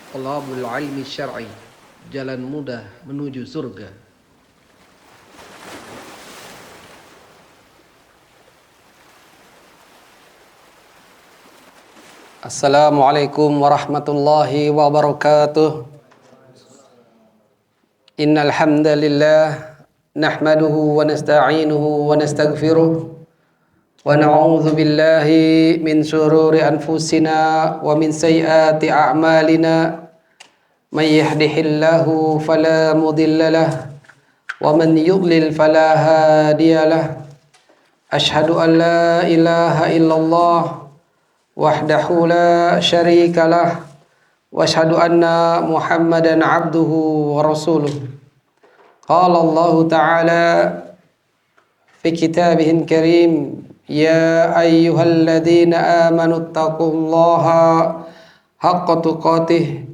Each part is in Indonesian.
Talabul ilmi syar'i, jalan mudah menuju surga. Assalamualaikum warahmatullahi wabarakatuh. Innal hamdalillah nahmaduhu wa nasta'inuhu wa nastaghfiruh wa na'udzu billahi min shururi anfusina wa min sayyiati a'malina. May yahdihillahu fala mudilla lahu wa man yudlil fala hadiyalah. Asyhadu an la ilaha illallah wahdahu la syarikalah wa asyhadu anna Muhammadan abduhu wa rasuluh. Qala Allah ta'ala fi kitabihil karim, ya ayyuhalladzina amanu taqullaha haqqa tuqatih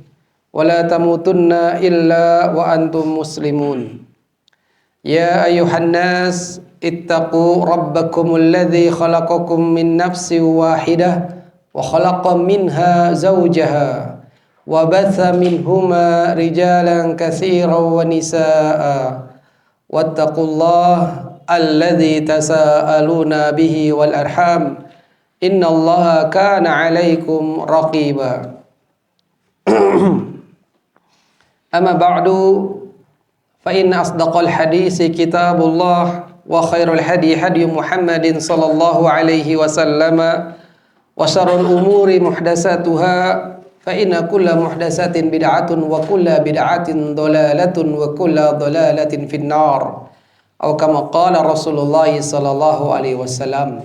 wa la tamutunna illa wa antum muslimun. Ya ayyuhan nas ittaqu rabbakumul ladzi khalaqakum min nafsin wahidah wa khalaqa minha zawjaha wa batha minhuma rijalan katsiran wa nisaa wattaqullaha alladzi tasaaluna bihi wal arham innallaha kana 'alaikum raqiba. Amma ba'du, fa inna asdaqal hadisi kitabullah wa khairul hadi hadi Muhammadin sallallahu alaihi wasallam wa syarrul umuri muhdatsatuha fa inna kulla muhdatsatin bid'atun wa kulla bid'atin dhalalatun wa kulla dhalalatin finnar. Atau kama qala Rasulullah sallallahu alaihi wasallam.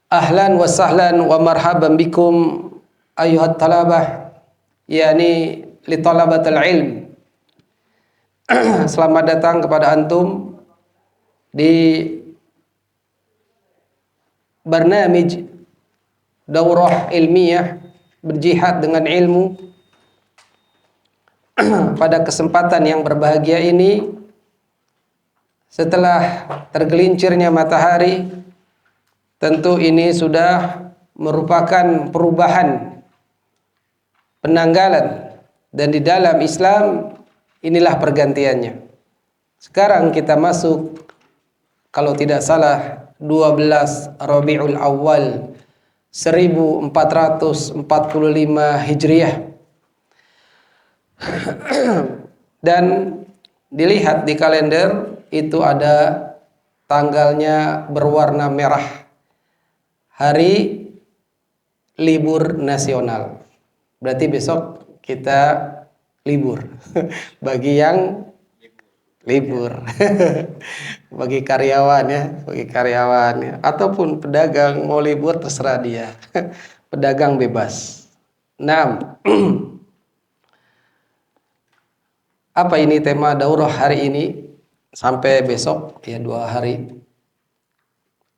Ahlan wa sahlan wa marhaban bikum ayyuhat talabah, yani li talabatil ilm. Selamat datang kepada antum di barnamij daurah ilmiah berjihad dengan ilmu. Pada kesempatan yang berbahagia ini, setelah tergelincirnya matahari, tentu ini sudah merupakan perubahan, penanggalan, dan di dalam Islam inilah pergantiannya. Sekarang kita masuk, kalau tidak salah, 12 Rabiul Awal 1445 Hijriah. Dan dilihat di kalender itu ada tanggalnya berwarna merah, hari libur nasional. Berarti besok kita libur. Bagi yang libur. Bagi karyawan ya, ataupun pedagang mau libur terserah dia. Pedagang bebas. Nah, apa ini tema daurah hari ini sampai besok ya, 2 hari.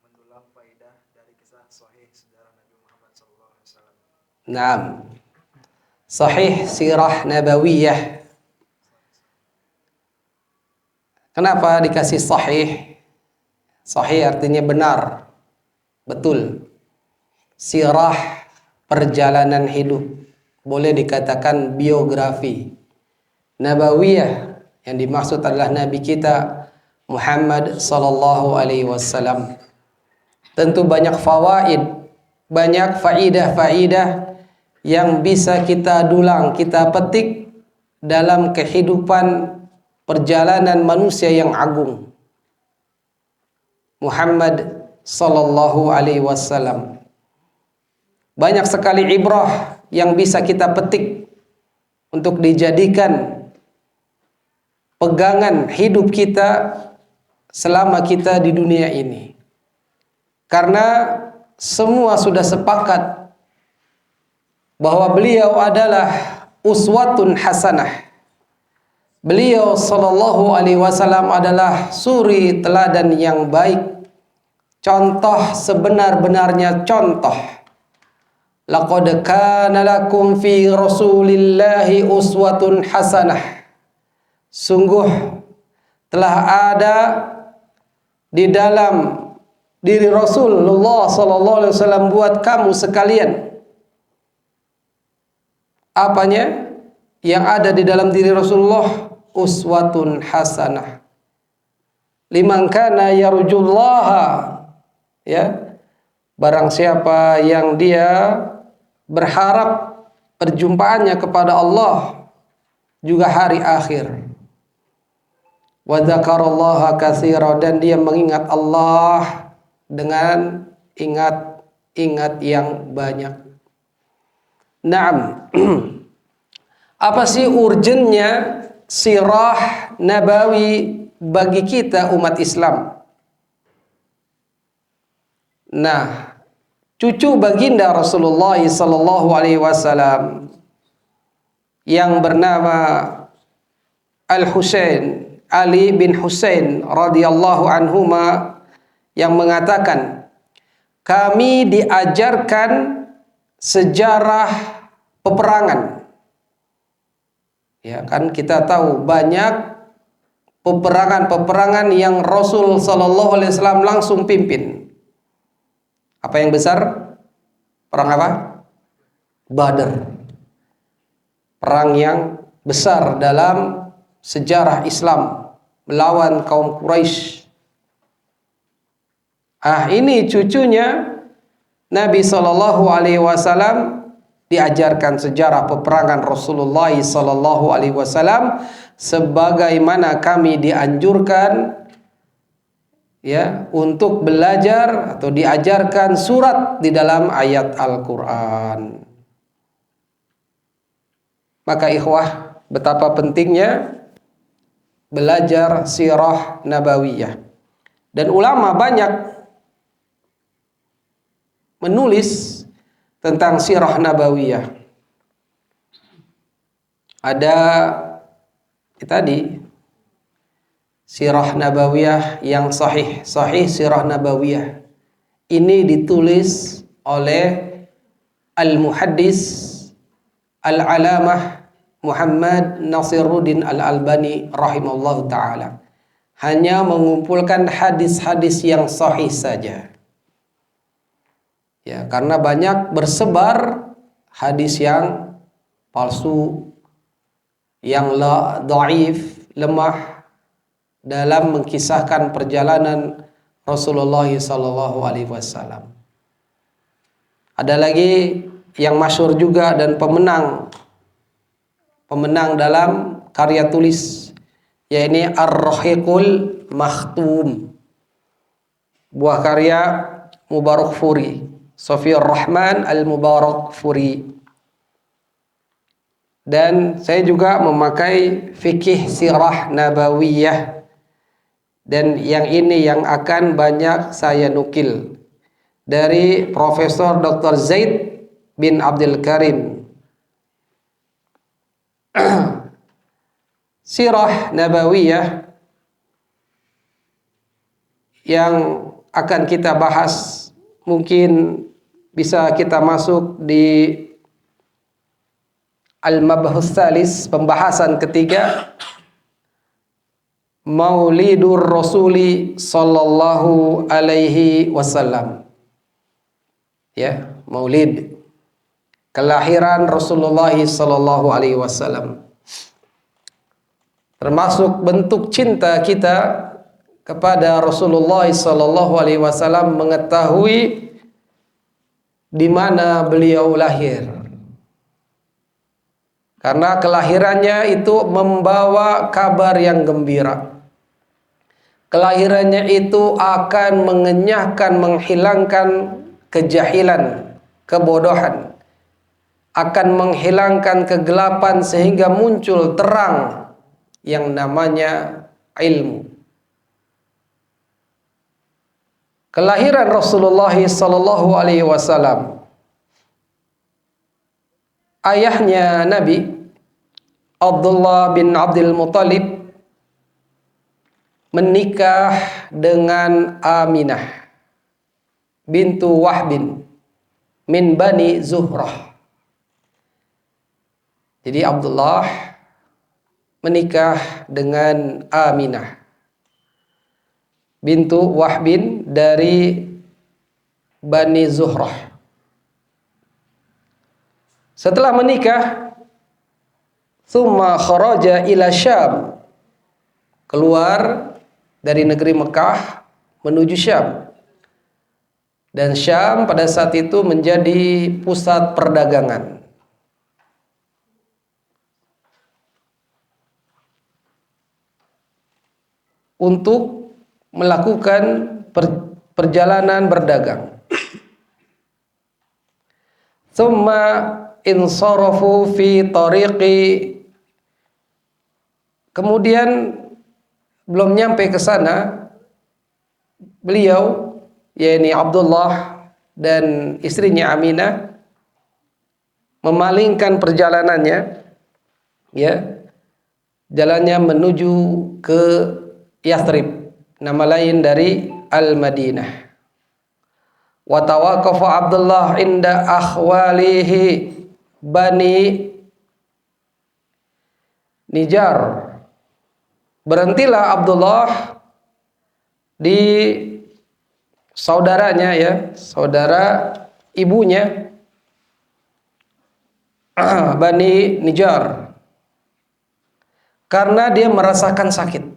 Mendulang faidah dari kisah sahih sejarah Nabi Muhammad SAW. Nah, Sahih Sirah Nabawiyah. Kenapa dikasih sahih? Sahih artinya benar, betul. Sirah, perjalanan hidup. Boleh dikatakan biografi. Nabawiyah, yang dimaksud adalah Nabi kita Muhammad sallallahu alaihi wasallam. Tentu banyak fawaid, banyak faidah-faidah yang bisa kita dulang, kita petik dalam kehidupan perjalanan manusia yang agung, Muhammad sallallahu alaihi wasallam. Banyak sekali ibrah yang bisa kita petik untuk dijadikan pegangan hidup kita selama kita di dunia ini. Karena semua sudah sepakat bahwa beliau adalah uswatun hasanah. Beliau sallallahu alaihi wasallam adalah suri teladan yang baik, contoh sebenar-benarnya contoh. Laqad kana lakum fi Rasulillahi uswatun hasanah. Sungguh telah ada di dalam diri Rasulullah sallallahu alaihi wasallam buat kamu sekalian. Apanya? yang ada di dalam diri Rasulullah uswatun hasanah liman kana yarjullaha, ya, barang siapa yang dia berharap perjumpaannya kepada Allah juga hari akhir, wa dzakarallaha katsira, dan dia mengingat Allah dengan ingat yang banyak. Naam. Apa sih urgennya sirah nabawi bagi kita umat Islam? Nah, cucu baginda Rasulullah sallallahu alaihi wasallam yang bernama Al-Husain, Ali bin Husain radhiyallahu anhuma, yang mengatakan, kami diajarkan sejarah peperangan. Ya kan, kita tahu banyak peperangan-peperangan yang Rasul sallallahu alaihi wasallam langsung pimpin. Apa yang besar? Perang apa? Badar. Perang yang besar dalam sejarah Islam melawan kaum Quraisy. Ini cucunya Nabi sallallahu alaihi wasallam diajarkan sejarah peperangan Rasulullah sallallahu alaihi wasallam sebagaimana kami dianjurkan, ya, untuk belajar atau diajarkan surat di dalam ayat Al-Qur'an. Maka ikhwah, betapa pentingnya belajar sirah nabawiyah. Dan ulama banyak menulis tentang sirah nabawiyah. Ada tadi sirah nabawiyah yang sahih sirah nabawiyah. Ini ditulis oleh Al-Muhaddis Al-Alamah Muhammad Nasiruddin Al-Albani rahimahullahu ta'ala. Hanya mengumpulkan hadis-hadis yang sahih saja. Ya, karena banyak bersebar hadis yang palsu, yang dhaif, lemah dalam mengkisahkan perjalanan Rasulullah sallallahu alaihi wasallam. Ada lagi yang masyhur juga dan pemenang dalam karya tulis, yaitu Ar-Rahiqul Makhtum, buah karya Mubarakfuri, Safiyur Rahman Al-Mubarakfuri. Dan saya juga memakai fikih sirah nabawiyah, dan yang ini yang akan banyak saya nukil dari Profesor Dr. Zaid bin Abdul Karim. Sirah nabawiyah yang akan kita bahas mungkin bisa kita masuk di Al-Mabhus Tsalis, pembahasan ketiga, Maulidur Rasuli sallallahu alaihi wasallam. Ya, Maulid, kelahiran Rasulullah sallallahu alaihi wasallam. Termasuk bentuk cinta kita kepada Rasulullah sallallahu alaihi wasallam mengetahui di mana beliau lahir. Karena kelahirannya itu membawa kabar yang gembira. Kelahirannya itu akan mengenyahkan, menghilangkan kejahilan, kebodohan. Akan menghilangkan kegelapan sehingga muncul terang yang namanya ilmu. Kelahiran Rasulullah sallallahu alaihi wasallam, ayahnya Nabi Abdullah bin Abdul Muttalib menikah dengan Aminah bintu Wahbin min Bani Zuhrah. Jadi Abdullah menikah dengan Aminah bintu Wahbin dari Bani Zuhrah. Setelah menikah, Tsumma kharaja ila Syam, keluar dari negeri Mekah menuju Syam. Dan Syam pada saat itu menjadi pusat perdagangan. Untuk melakukan perjalanan berdagang. Tsumma insarafu fi tariqi, kemudian belum nyampe ke sana, beliau yakni Abdullah dan istrinya Aminah memalingkan perjalanannya, ya, jalannya menuju ke Yathrib, nama lain dari Al-Madinah. Wa tawaqafa Abdullah inda akhwalihi Bani Nijar. Berhentilah Abdullah di saudaranya, ya, saudara ibunya, Bani Nijar, karena dia merasakan sakit,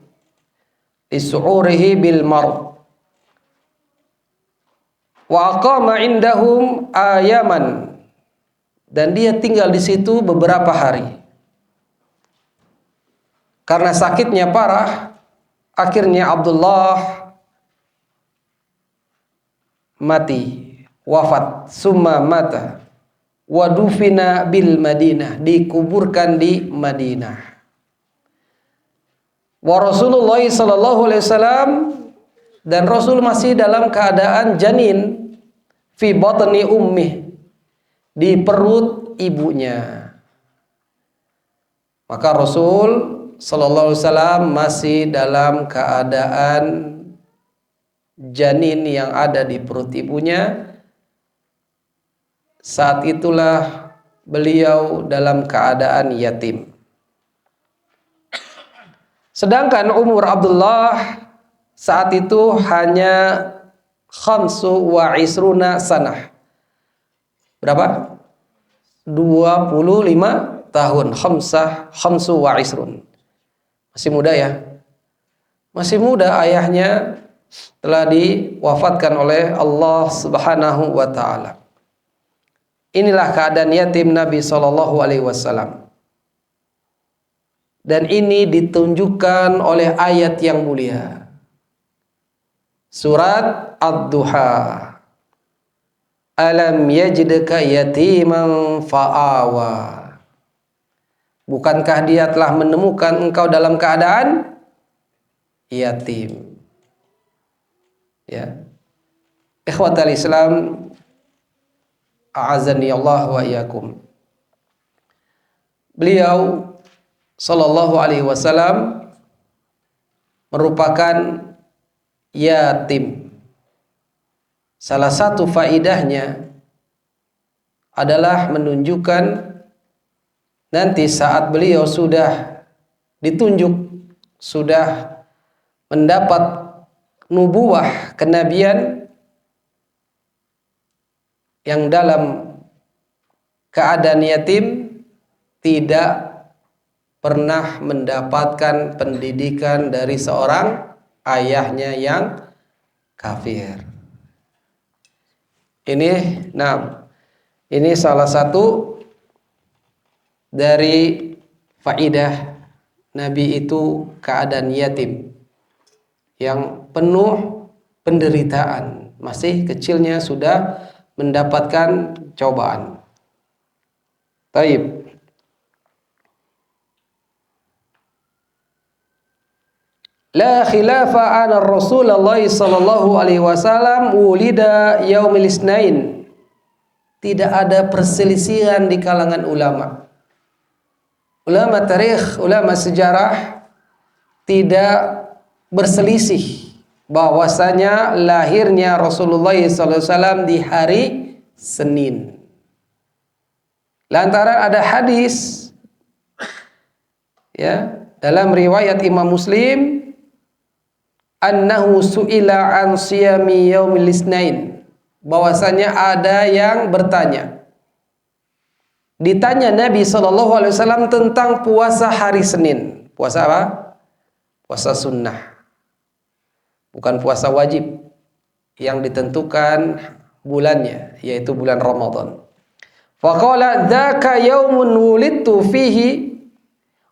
lisu'urihi bil marad, wa aqama indahum ayaman, dan dia tinggal di situ beberapa hari. Karena sakitnya parah, akhirnya Abdullah mati, wafat, summa mata, wa dufina bil Madinah, dikuburkan di Madinah. Wa Rasulullah sallallahu alaihi wasallam, dan Rasul masih dalam keadaan janin, fi batni ummih, di perut ibunya. Maka Rasul sallallahu alaihi wasallam masih dalam keadaan janin yang ada di perut ibunya. Saat itulah beliau dalam keadaan yatim. Sedangkan umur Abdullah saat itu hanya khamsu wa isruna sanah. Berapa? 25 tahun. Khamsu wa isrun. Masih muda, ya. Masih muda. Ayahnya telah diwafatkan oleh Allah Subhanahu wa ta'ala. Inilah keadaan yatim Nabi sallallahu alaihi wasallam. Dan ini ditunjukkan oleh ayat yang mulia. Surat Ad-Duha. Alam yajidka yatiman fa'awa. Bukankah dia telah menemukan engkau dalam keadaan yatim? Ya. Ikhwatal Islam, a'azani Allah wa iyyakum. Beliau sallallahu alaihi wasallam merupakan yatim. Salah satu faidahnya adalah menunjukkan nanti saat beliau sudah ditunjuk, sudah mendapat nubuwah, kenabian, yang dalam keadaan yatim tidak pernah mendapatkan pendidikan dari seorang ayahnya yang kafir. Ini salah satu dari faidah Nabi itu keadaan yatim yang penuh penderitaan, masih kecilnya sudah mendapatkan cobaan. Taib. La khilafa anna Rasulullah sallallahu alaihi wasallam ulida yaumil isnain. Tidak ada perselisihan di kalangan ulama. Ulama tarikh, ulama sejarah tidak berselisih bahwasanya lahirnya Rasulullah sallallahu alaihi wasallam di hari Senin. Lantaran ada hadis, ya, dalam riwayat Imam Muslim, annahu su'ila an siyami yaumil isnain, bahwasanya ada yang bertanya Ditanya Nabi SAW tentang puasa hari Senin. Puasa apa? Puasa sunnah. Bukan puasa wajib yang ditentukan bulannya, yaitu bulan Ramadan. Faqala dzaka yaumun wulidtu fihi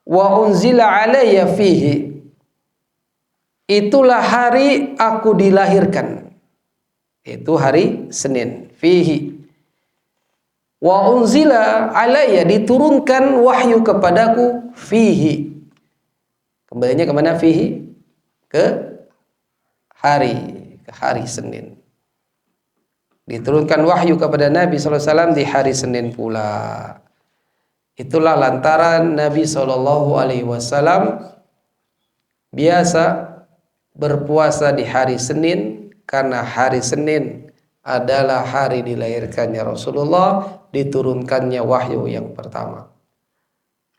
wa unzila alayya fihi. Itulah hari aku dilahirkan. Itu hari Senin. Fihi. Wa unzila alayya, diturunkan wahyu kepadaku. Fihi. Kembalinya kemana fihi? Ke hari Senin. Diturunkan wahyu kepada Nabi SAW di hari Senin pula. Itulah lantaran Nabi SAW biasa berpuasa di hari Senin, karena hari Senin adalah hari dilahirkannya Rasulullah, diturunkannya wahyu yang pertama.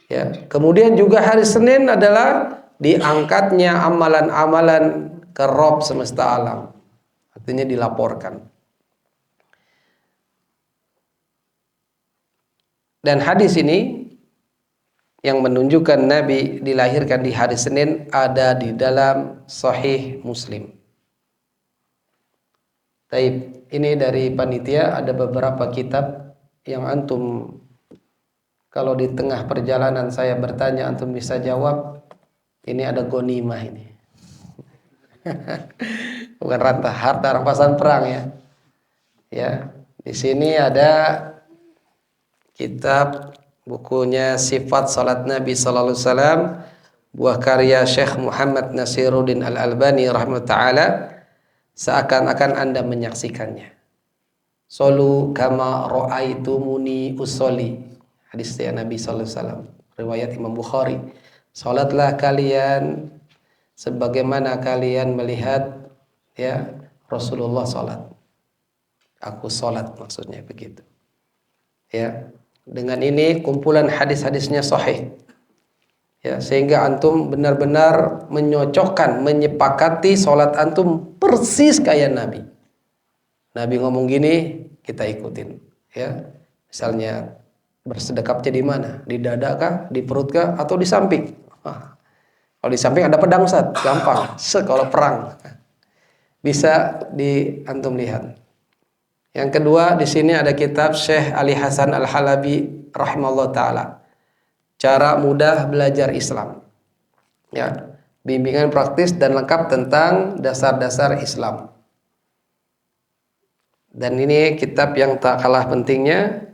Ya, kemudian juga hari Senin adalah diangkatnya amalan-amalan ke Rabb semesta alam. Artinya dilaporkan. Dan hadis ini yang menunjukkan Nabi dilahirkan di hari Senin ada di dalam Sahih Muslim. Taib, ini dari panitia ada beberapa kitab yang antum kalau di tengah perjalanan saya bertanya antum bisa jawab. Ini ada gonimah ini. Bukan harta rampasan perang ya. Ya, di sini ada kitab bukunya Sifat Salat Nabi sallallahu alaihi wasallam, buah karya Syekh Muhammad Nasiruddin Al-Albani rahimahullah taala. Seakan-akan Anda menyaksikannya. Solu kama ra'aitumuni usolli. Hadis dari Nabi sallallahu alaihi wasallam, riwayat Imam Bukhari. Salatlah kalian sebagaimana kalian melihat ya Rasulullah salat. Aku salat, maksudnya begitu. Ya. Dengan ini kumpulan hadis-hadisnya sahih. Ya, sehingga antum benar-benar menyocokkan, menyepakati salat antum persis kayak Nabi. Nabi ngomong gini, kita ikutin. Ya, misalnya bersedekapnya di mana? Di dada kah? Di perut kah? Atau di samping? Kalau di samping ada pedang Ustaz, gampang. Kalau perang bisa di antum lihat. Yang kedua di sini ada kitab Syekh Ali Hasan Al-Halabi rahimahullah taala. Cara mudah belajar Islam. Ya, bimbingan praktis dan lengkap tentang dasar-dasar Islam. Dan ini kitab yang tak kalah pentingnya,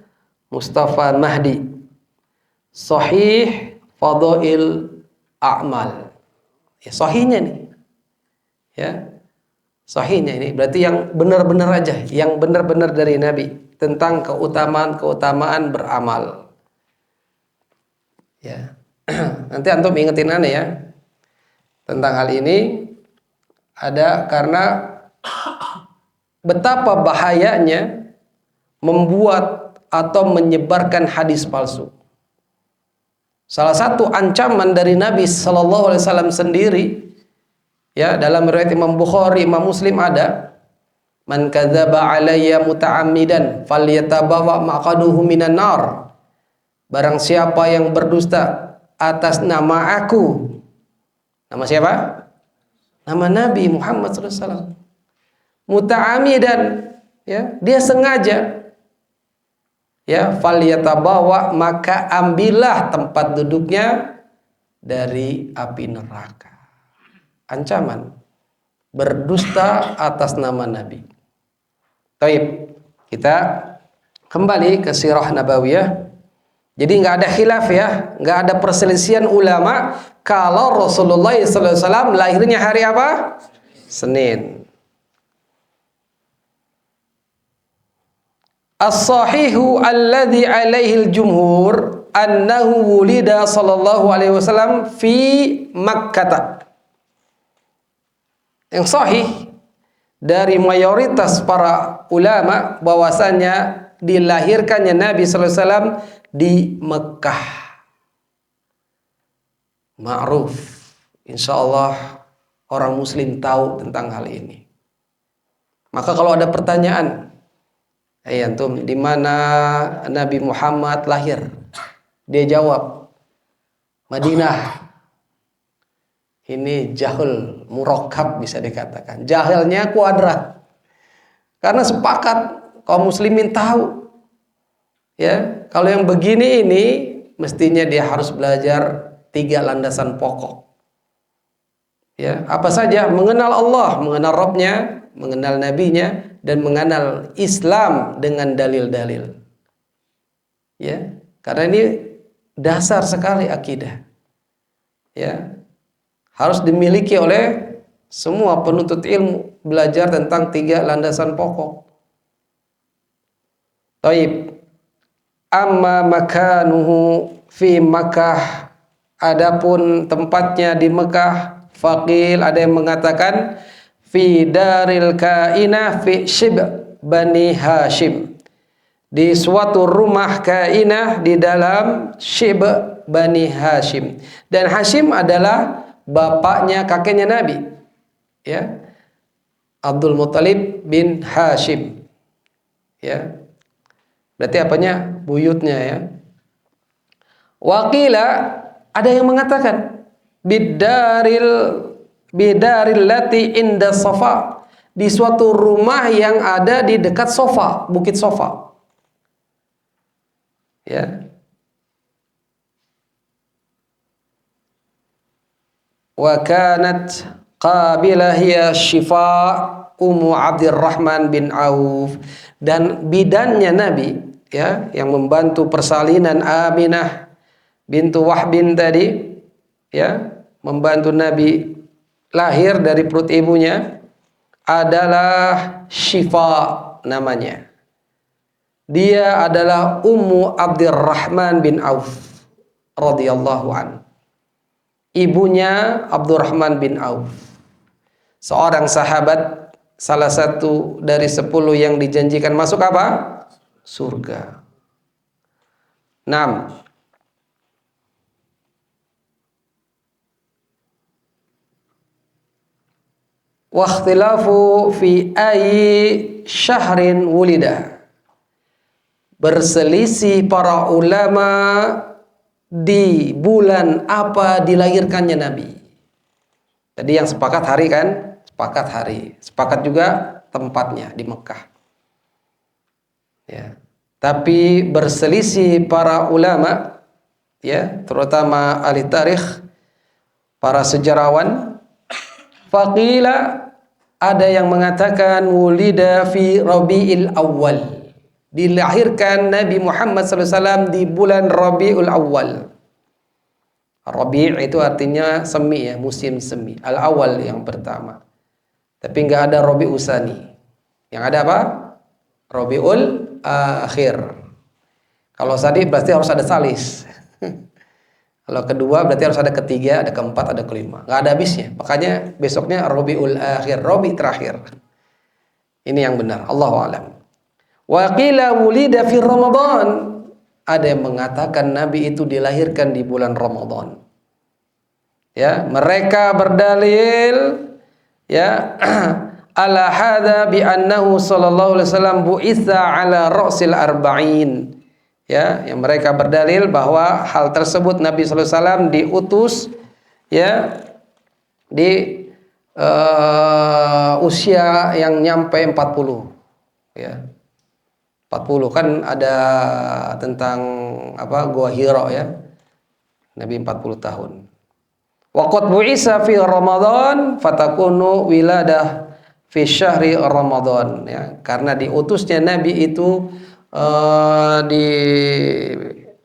Mustafa Mahdi, Sahih Fadail A'mal. Ya, sahihnya nih. Ya. Sahihnya ini berarti yang benar-benar aja, yang benar-benar dari Nabi tentang keutamaan beramal. Ya. Nanti antum ingetin aneh ya. Tentang hal ini ada karena betapa bahayanya membuat atau menyebarkan hadis palsu. Salah satu ancaman dari Nabi sallallahu alaihi wasallam sendiri ya, dalam riwayat Imam Bukhari, Imam Muslim ada, man kadzaba alayya muta'ammidan falyatabawa maqaduhu minan nar. Barang siapa yang berdusta atas nama aku. Nama siapa? Nama Nabi Muhammad sallallahu alaihi wasallam. Muta'ammidan, ya, dia sengaja. Ya, falyatabawa, maka ambillah tempat duduknya dari api neraka. Ancaman berdusta atas nama Nabi. Taib, kita kembali ke sirah nabawiyah. Jadi nggak ada khilaf ya, nggak ada perselisihan ulama kalau Rasulullah SAW lahirnya hari apa? Senin. As-sahihu alladhi alaihi al-jumhur annahu wulida sallallahu alaihi wasallam fi Makkah. Yang sahih dari mayoritas para ulama bahwasanya dilahirkannya Nabi sallallahu alaihi wasallam di Mekah. Ma'ruf. Insyaallah orang muslim tahu tentang hal ini. Maka kalau ada pertanyaan, Antum, di mana Nabi Muhammad lahir? Dia jawab, Madinah. Ini jahil murakkab bisa dikatakan. Jahilnya kuadrat. Karena sepakat kaum muslimin tahu. Ya, kalau yang begini ini mestinya dia harus belajar 3 landasan pokok. Ya, apa saja? Mengenal Allah, mengenal Rabbnya, mengenal Nabinya, dan mengenal Islam dengan dalil-dalil. Ya, karena ini dasar sekali akidah. Ya, harus dimiliki oleh semua penuntut ilmu, belajar tentang 3 landasan pokok. Taib. Amma makanuhu fi Makkah, adapun tempatnya di Mekah, faqil, ada yang mengatakan fi daril kainah fi Shib Bani Hashim, di suatu rumah kainah di dalam Shib Bani Hashim. Dan Hashim adalah bapaknya kakeknya Nabi, ya, Abdul Muttalib bin Hashim, ya, berarti apanya? Buyutnya, ya. Waqila, ada yang mengatakan bidaril lati inda Safa, di suatu rumah yang ada di dekat Safa, Bukit Safa, ya. Wa kanat qabilah hiya Syifa Ummu Abdurrahman bin Auf, dan bidannya Nabi, ya, yang membantu persalinan Aminah bintu Wahbin tadi, ya, membantu Nabi lahir dari perut ibunya, adalah Syifa namanya. Dia adalah Ummu Abdurrahman bin Auf radhiyallahu an. Ibunya Abdurrahman bin Auf, seorang sahabat, salah satu dari 10 yang dijanjikan masuk apa? Surga. 6. Wa ikhtilafu fi ayyi syahrin wulida, berselisih para ulama di bulan apa dilahirkannya Nabi. Tadi yang sepakat hari kan? Sepakat hari. Sepakat juga tempatnya di Mekah. Ya. Tapi berselisih para ulama, ya, terutama ahli tarikh, para sejarawan. Faqila, ada yang mengatakan wulida fi Rabiul Awwal, dilahirkan Nabi Muhammad SAW di bulan Rabiul Awwal. Rabi' itu artinya semi, ya, musim semi. Al-awwal yang pertama. Tapi enggak ada Rabi'ul Tsani. Yang ada apa? Rabiul Akhir. Kalau tadi berarti harus ada salis. Kalau kedua berarti harus ada ketiga, ada keempat, ada kelima. Enggak ada habisnya. Makanya besoknya Rabiul Akhir, Rabi terakhir. Ini yang benar. Allahu a'lam. Wa qila wulida fi Ramadan. Ada yang mengatakan Nabi itu dilahirkan di bulan Ramadan. Ya, mereka berdalil, ya, ala hadza bi annahu sallallahu alaihi wasallam bu'itsa ala ra'sil arba'in. Ya, yang mereka berdalil bahwa hal tersebut Nabi sallallahu alaihi wasallam diutus, ya, di usia yang nyampe 40. Ya. 40 kan ada tentang apa, Gua Hira, ya. Nabi 40 tahun. Waqad bu'isa fi Ramadan fatakunu wiladah fi syahri Ramadan, ya. Karena diutusnya Nabi itu di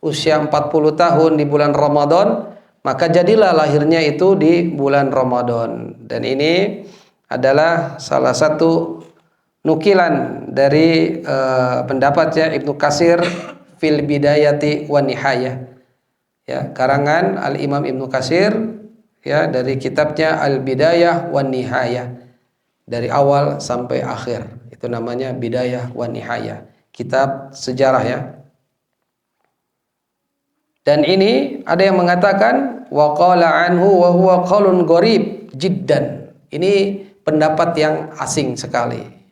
usia 40 tahun di bulan Ramadan, maka jadilah lahirnya itu di bulan Ramadan. Dan ini adalah salah satu nukilan dari pendapatnya Ibnu Katsir fil Bidayati wan Nihayah, ya, karangan Al-Imam Ibnu Katsir, ya, dari kitabnya Al-Bidayah wan Nihayah, dari awal sampai akhir. Itu namanya Bidayah wan Nihayah, kitab sejarah, ya. Dan ini ada yang mengatakan wa qala anhu wa huwa qaulun gharib jiddan. Ini pendapat yang asing sekali.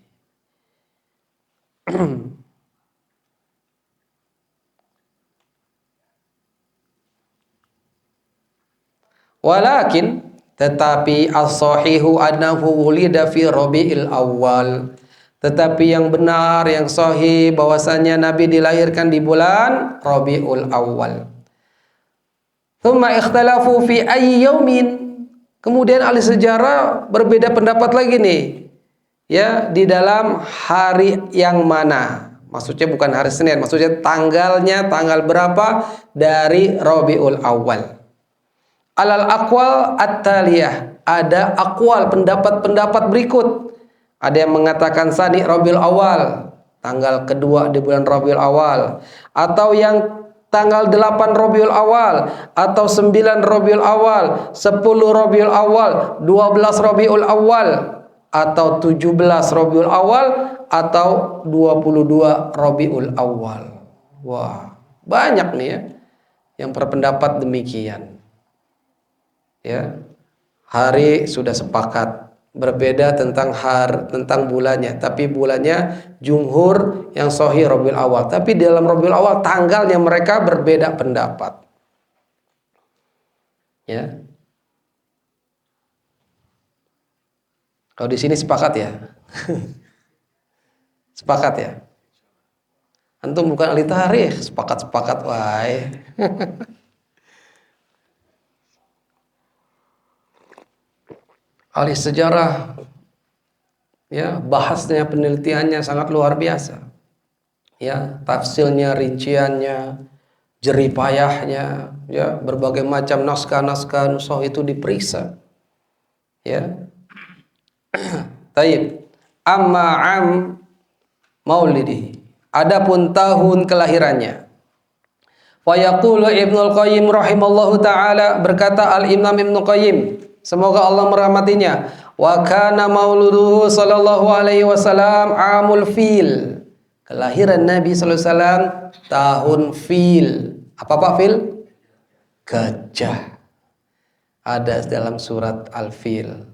Walakin tetapi as-sahihu annahu wulida fi Rabiul Awal. Tetapi yang benar, yang sahih bahwasanya Nabi dilahirkan di bulan Rabiul Awal. Tsumma ikhtalafu fi ayyi yaumin. Kemudian ahli sejarah berbeda pendapat lagi nih. Ya, di dalam hari yang mana? Maksudnya bukan hari Senin, maksudnya tanggalnya tanggal berapa dari Rabiul Awal. Alal aqwal at-taliyah, ada aqwal pendapat-pendapat berikut. Ada yang mengatakan Sani Rabiul Awal, tanggal kedua di bulan Rabiul Awal, atau yang tanggal 8 Rabiul Awal, atau 9 Rabiul Awal, 10 Rabiul Awal, 12 Rabiul Awal, atau 17 Rabiul Awal, atau 22 Rabiul Awal. Wah, banyak nih ya yang berpendapat demikian. Ya, hari sudah sepakat, berbeda tentang bulannya, tapi bulannya jumhur yang sahih Rabiul Awal, tapi dalam Rabiul Awal tanggalnya mereka berbeda pendapat. Ya, kalau di sini sepakat ya. Sepakat ya. Antum bukan ahli tarikh, sepakat-sepakat wae. Ahli sejarah, ya, bahasnya, penelitiannya sangat luar biasa. Ya, tafsirnya, rinciannya, jeripayahnya, ya, berbagai macam naskah-naskah nusakh itu diperiksa. Ya. Taib. Am maulidi. Adapun tahun kelahirannya. Wa yaqulu Ibnul Qayyim rahimallahu taala, berkata Al-Imam Ibnu Qayyim, semoga Allah merahmatinya, wa kana mauluduhu sallallahu alaihi wasallam amul fil. Kelahiran Nabi sallallahu alaihi wasallam tahun fil. Apa Pak fil? Gajah. Ada dalam surat Al-Fil.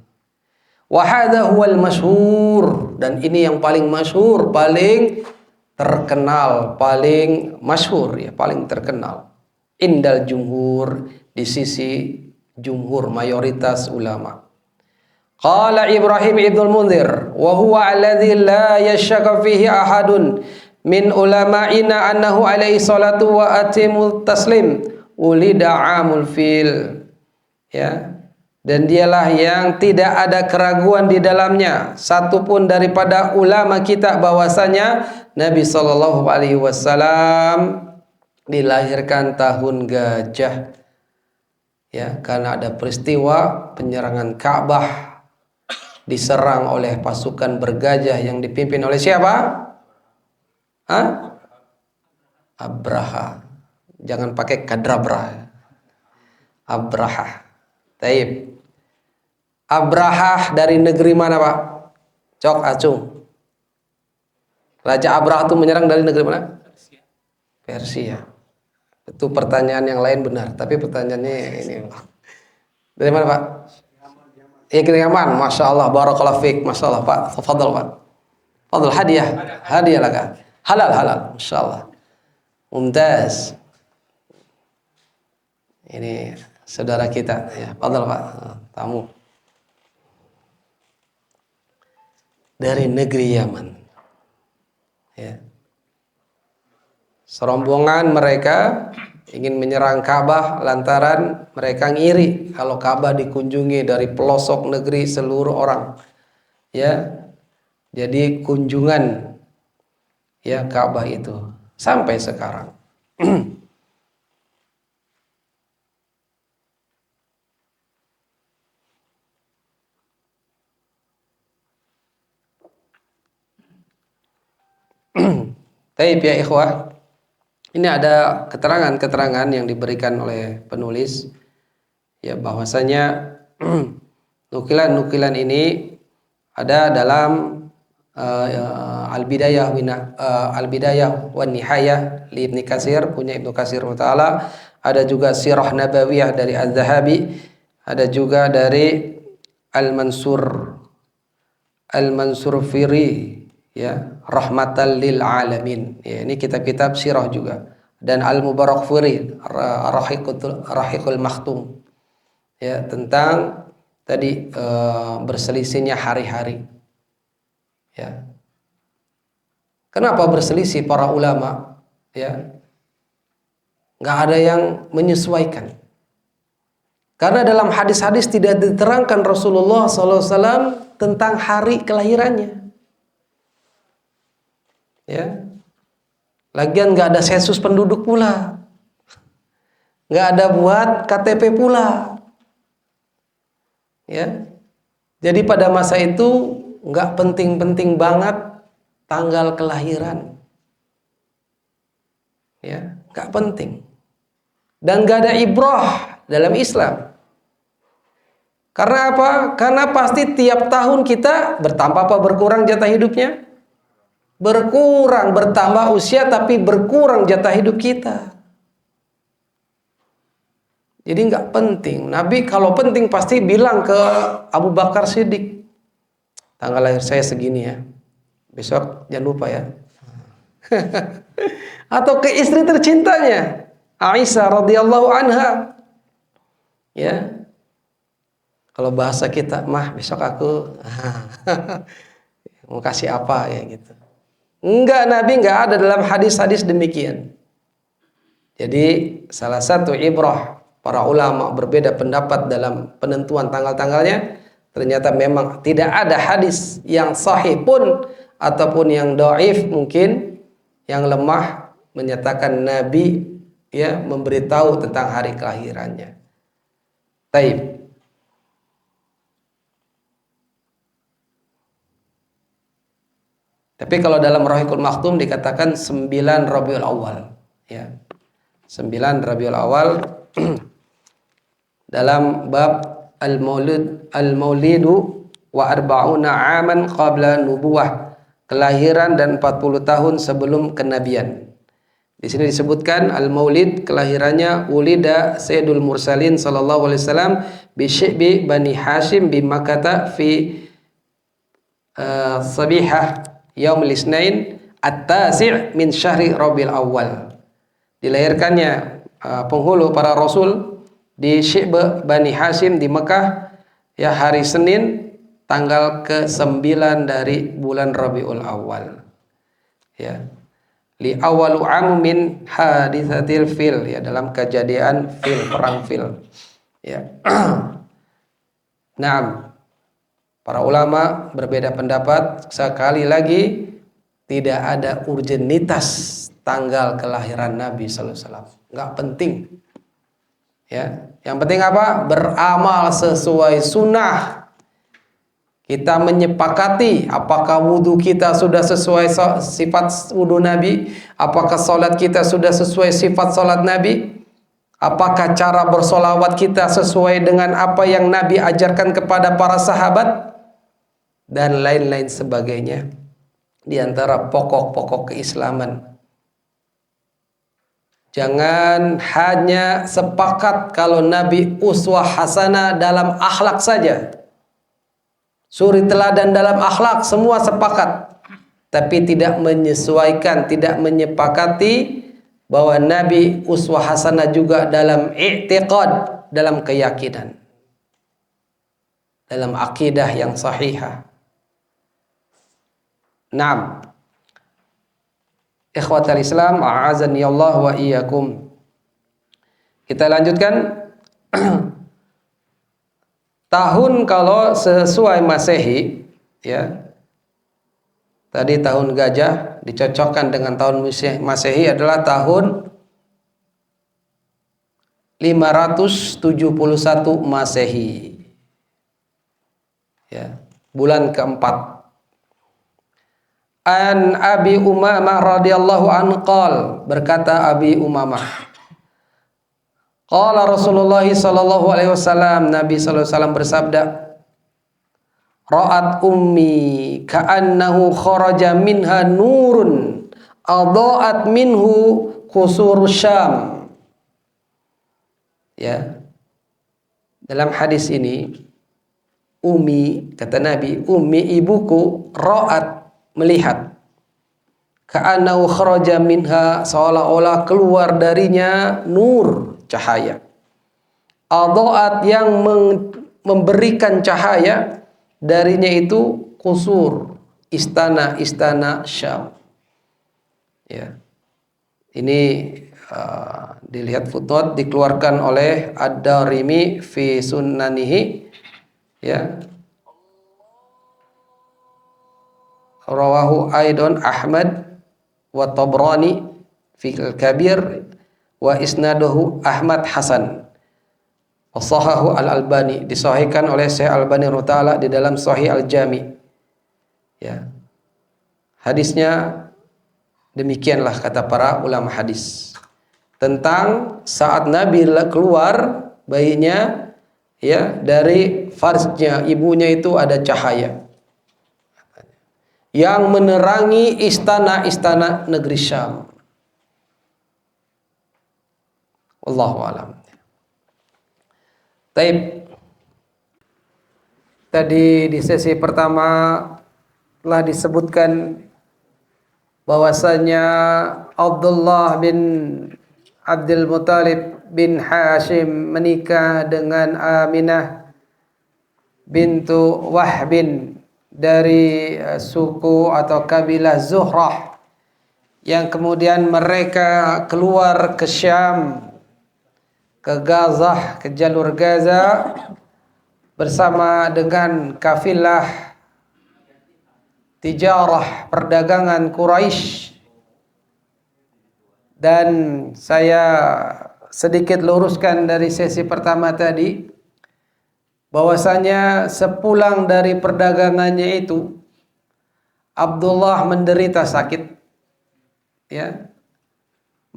Wa hadha huwal masyhur, dan ini yang paling masyhur, paling terkenal, paling masyhur ya, paling terkenal. Indal jumhur, di sisi jumhur, mayoritas ulama. Qala Ibrahim Ibnul Munzir wa huwa alladhi la yashaka fihi ahadun min ulama'ina annahu alaihi salatu wa atimul taslim ulida amul fil. Ya, dan dialah yang tidak ada keraguan di dalamnya satupun daripada ulama kita bahwasanya Nabi sallallahu alaihi wasallam dilahirkan tahun gajah. Ya, karena ada peristiwa penyerangan Ka'bah, diserang oleh pasukan bergajah yang dipimpin oleh siapa? Abraha. Jangan pakai kadrabra. Abraha. Taib. Abraha dari negeri mana Pak? Cok acung. Raja Abraha itu menyerang dari negeri mana? Persia. Itu pertanyaan yang lain benar, tapi pertanyaannya ini. Dari mana Pak? Ya, dari Yaman. Masya Allah, barakallahu fiik. Masya Allah Pak. Tafadhal Pak. Fadhal hadiah. Hadiah laka. Halal. Masya Allah. Mumtaz. Ini saudara kita ya. Fadhal Pak. Tamu dari negeri Yaman. Ya. Serombongan mereka ingin menyerang Ka'bah lantaran mereka ngiri kalau Ka'bah dikunjungi dari pelosok negeri seluruh orang. Ya. Jadi kunjungan ya Ka'bah itu sampai sekarang. Taib ya ikhwah. Ini ada keterangan-keterangan yang diberikan oleh penulis ya bahwasanya nukilan-nukilan ini ada dalam Al-Bidayah wan Nihayah li Ibnu Katsir, punya Ibnu Katsir taala, ada juga Sirah Nabawiyah dari Az-Zahabi, ada juga dari Al-Mansur Firi ya, rahmatan lil alamin. Ya, ini kitab-kitab sirah juga. Dan Al-Mubarakfuri Rahiqul Makhtum. ya tentang tadi berselisihnya hari-hari. Ya. Kenapa berselisih para ulama? Ya, nggak ada yang menyesuaikan. Karena dalam hadis-hadis tidak diterangkan Rasulullah SAW tentang hari kelahirannya. Ya, lagian nggak ada sensus penduduk pula, nggak ada buat KTP pula. Ya, jadi pada masa itu nggak penting-penting banget tanggal kelahiran, ya, nggak penting, dan nggak ada ibrah dalam Islam. Karena apa? Karena pasti tiap tahun kita bertambah apa berkurang jatah hidupnya? Berkurang, bertambah usia tapi berkurang jatah hidup kita. Jadi nggak penting. Nabi kalau penting pasti bilang ke Abu Bakar Siddiq, tanggal lahir saya segini ya, besok jangan lupa ya. Atau ke istri tercintanya Aisyah radhiyallahu anha, ya, kalau bahasa kita, mah besok aku mau kasih apa ya gitu. Enggak, Nabi enggak ada dalam hadis-hadis demikian. Jadi salah satu ibrah, para ulama berbeda pendapat dalam penentuan tanggal-tanggalnya. Ternyata memang tidak ada hadis yang sahih pun ataupun yang dhaif mungkin yang lemah menyatakan Nabi ya memberitahu tentang hari kelahirannya. Taib. Tapi kalau dalam Rahiqul Maktum dikatakan 9 Rabiul Awal, ya. 9 Rabiul Awal dalam bab Al-Maulidu wa arba'una aman qabla nubuwah, kelahiran dan 40 tahun sebelum kenabian. Di sini disebutkan Al-Maulid, kelahirannya ulida Sayyidul Mursalin sallallahu alaihi wasallam bi Syi'bi Bani Hashim bi Makkah fi sabihah yaumil Isnain at-tasi' min syahri Rabiul Awal. Dilahirkannya penghulu para rasul di Syi'b Bani Hashim di Mekah ya hari Senin tanggal ke-9 dari bulan Rabiul Awal. Ya. Li awalu amin haditsatil fil, ya, dalam kejadian fil, perang fil. Ya. Naam. Para ulama berbeda pendapat. Sekali lagi tidak ada urgenitas tanggal kelahiran Nabi sallallahu alaihi wasallam. Enggak penting. Ya, yang penting apa? Beramal sesuai sunnah. Kita menyepakati apakah wudhu kita sudah sesuai sifat wudhu Nabi, apakah salat kita sudah sesuai sifat salat Nabi, apakah cara bersolawat kita sesuai dengan apa yang Nabi ajarkan kepada para sahabat, dan lain-lain sebagainya di antara pokok-pokok keislaman. Jangan hanya sepakat kalau Nabi uswah hasanah dalam akhlak saja. Suri teladan dalam akhlak semua sepakat. Tapi tidak menyesuaikan, tidak menyepakati bahwa Nabi uswah hasanah juga dalam i'tiqad, dalam keyakinan. Dalam akidah yang sahihah. Naam. Ikhwatal Islam, a'azani Allah wa iyyakum. Kita lanjutkan. Tahun kalau sesuai Masehi, ya. Tadi tahun gajah dicocokkan dengan tahun Masehi adalah tahun 571 Masehi. Ya, bulan keempat. An Abi Umamah radhiyallahu anhu qala, berkata Abi Umamah, qala Rasulullah sallallahu alaihi wasallam, Nabi sallallahu alaihi wasallam bersabda, ra'at ummi ka'annahu kharaja minha nurun adha'at minhu qusur Syam. Ya. Dalam hadis ini ummi, kata Nabi, ummi ibuku, ra'at, melihat, ka'annahu kharaja minha, seolah-olah keluar darinya nur, cahaya, Adha'at yang memberikan cahaya, darinya itu qusur, istana-istana Syam. Ya. Ini dilihat footnote dikeluarkan oleh Ad-Darimi fi Sunnanihi, ya. Rawahu Aidon Ahmad wa Tabrani fi Al-Kabir wa isnaduhu Ahmad Hasan. Sahahu Al-Albani, disahihkan oleh Syekh Al-Albani rahimahullah di dalam Sahih Al-Jami. Ya. Hadisnya demikianlah kata para ulama hadis tentang saat Nabi keluar bayinya, ya, dari farsnya ibunya itu ada cahaya yang menerangi istana-istana negeri Syam. Wallahu a'lam. Taib. Tadi di sesi pertama telah disebutkan bahwasanya Abdullah bin Abdul Muthalib bin Hashim menikah dengan Aminah bintu Wahbin dari suku atau kabilah Zuhrah, yang kemudian mereka keluar ke Syam, ke Gaza, ke jalur Gaza bersama dengan kafilah tijarah perdagangan Quraisy. Dan saya sedikit luruskan dari sesi pertama tadi bahwasanya sepulang dari perdagangannya itu Abdullah menderita sakit, ya.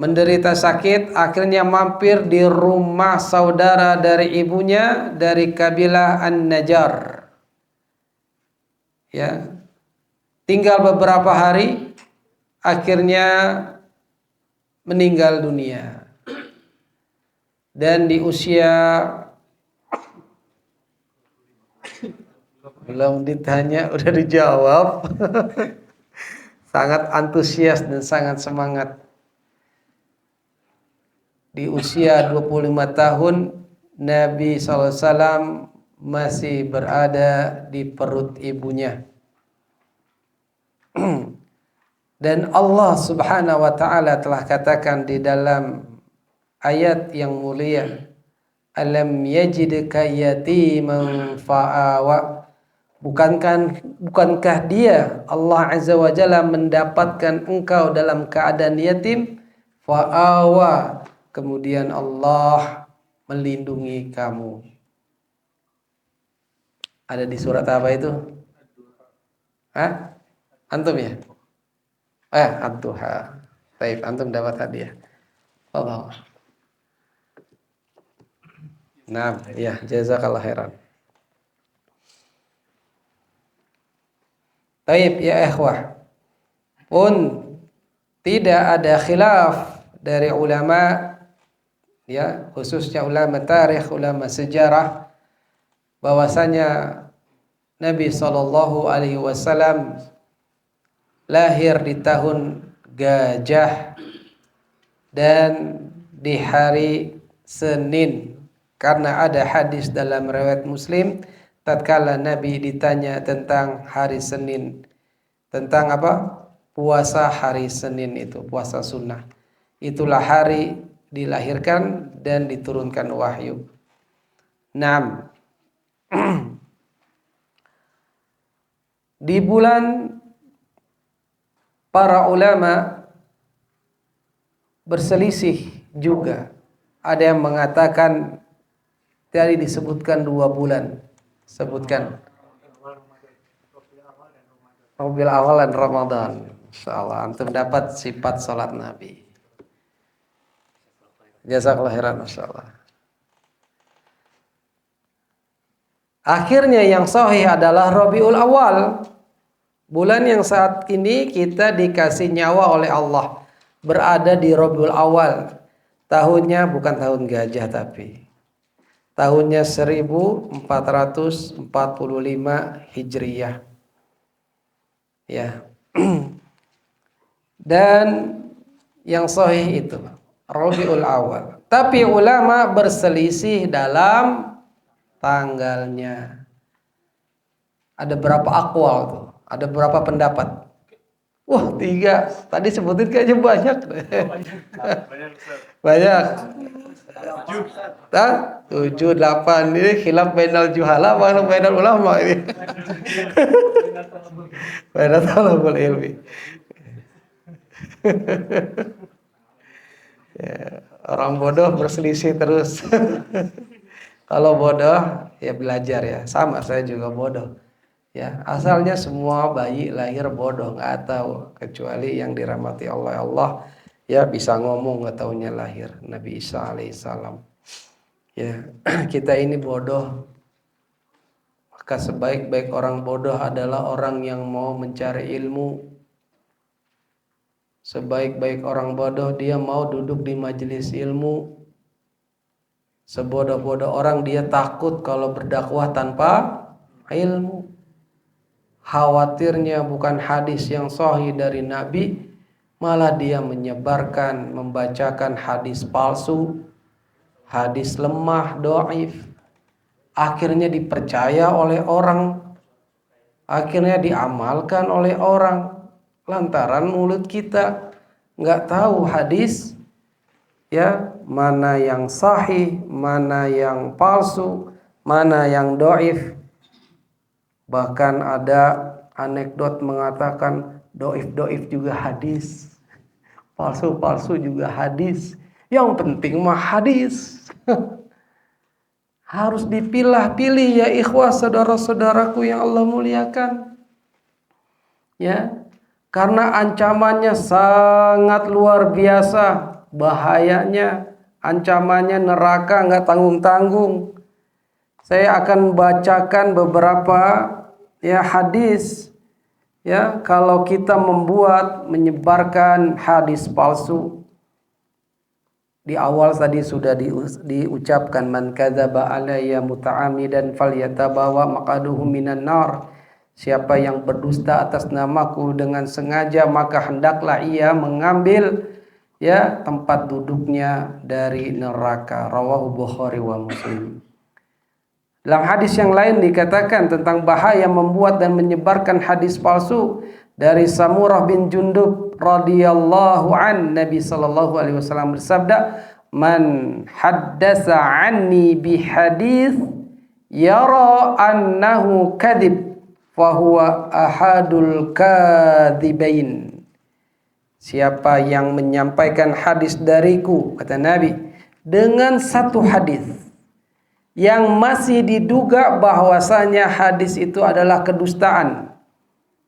Menderita sakit, akhirnya mampir di rumah saudara dari ibunya dari kabilah An-Najjar. Ya. Tinggal beberapa hari, akhirnya meninggal dunia. Dan di usia, belum ditanya udah dijawab. Sangat antusias dan sangat semangat. Di usia 25 tahun Nabi SAW masih berada di perut ibunya. Dan Allah Subhanahu wa taala telah katakan di dalam ayat yang mulia, alam yajidka yatiman fa'awa. Bukankah dia Allah Azza wa Jalla mendapatkan engkau dalam keadaan yatim, fa'awa, kemudian Allah melindungi kamu. Ada di surat apa itu? Hah? Antum ya? Ad-Duha. Baik, antum dapat hadiah. Allah. Nah, ya, jazakallah khairan. Baik, ya ikhwah. Pun tidak ada khilaf dari ulama, ya, khususnya ulama tarikh, ulama sejarah, bahwasanya Nabi SAW lahir di tahun Gajah dan di hari Senin, karena ada hadis dalam riwayat Muslim tatkala Nabi ditanya tentang hari Senin, tentang apa? Puasa hari Senin itu, puasa sunnah. Itulah hari dilahirkan dan diturunkan wahyu. 6. Di bulan para ulama berselisih juga. Ada yang mengatakan tadi disebutkan 2 bulan. Sebutkan Rabiul Awal dan Ramadan. Insyaallah antum dapat sifat salat Nabi. Jazakallahu khairan, masyaallah. Akhirnya yang sahih adalah Rabiul Awal. Bulan yang saat ini kita dikasih nyawa oleh Allah, berada di Rabiul Awal. Tahunnya bukan tahun gajah tapi tahunnya 1445 Hijriyah. Ya. Dan yang sahih itu Rabiul Awal. Tapi ulama berselisih dalam tanggalnya. Ada berapa aqwal tuh? Ada berapa pendapat? Wah, 3. Tadi sebutin kayaknya banyak. Banyak. 7, 8. Ini khilaf bainal juhala mana bainal ulama ini. Bainal talabul ilmi. Ya, orang bodoh berselisih terus. Kalau bodoh ya belajar ya. Sama, saya juga bodoh. Ya, asalnya semua bayi lahir bodoh, nggak tahu, kecuali yang dirahmati Allah ya bisa ngomong, nggak taunya lahir Nabi Isa alaihissalam. Ya, kita ini bodoh. Maka sebaik-baik orang bodoh adalah orang yang mau mencari ilmu. Sebaik-baik orang bodoh dia mau duduk di majelis ilmu. Sebodoh-bodoh orang dia takut kalau berdakwah tanpa ilmu. Khawatirnya bukan hadis yang sahih dari Nabi, malah dia menyebarkan, membacakan hadis palsu, hadis lemah, dhaif. Akhirnya dipercaya oleh orang, akhirnya diamalkan oleh orang, lantaran mulut kita nggak tahu hadis, ya, mana yang sahih, mana yang palsu, mana yang dhaif. Bahkan ada anekdot mengatakan doif juga hadis, palsu juga hadis. Yang penting mah hadis. Harus dipilah-pilih ya ikhwah, saudara-saudaraku yang Allah muliakan. Ya, karena ancamannya sangat luar biasa, bahayanya, ancamannya neraka nggak tanggung-tanggung. Saya akan bacakan beberapa hadis, ya, kalau kita menyebarkan hadis palsu. Di awal tadi sudah diucapkan, man kadzaba alayya muta'ammidan falyatabawa maqaduhu minan nar. Siapa yang berdusta atas namaku dengan sengaja, maka hendaklah ia mengambil tempat duduknya dari neraka. Rawahu Bukhari wa Muslim. Dalam hadis yang lain dikatakan tentang bahaya membuat dan menyebarkan hadis palsu. Dari Samurah bin Jundub radhiyallahu an, Nabi sallallahu alaihi wasallam bersabda, "Man haddasa anni bi hadis yara annahu kadhib fa huwa ahadul kadzibain." Siapa yang menyampaikan hadis dariku, kata Nabi, dengan satu hadis yang masih diduga bahwasanya hadis itu adalah kedustaan,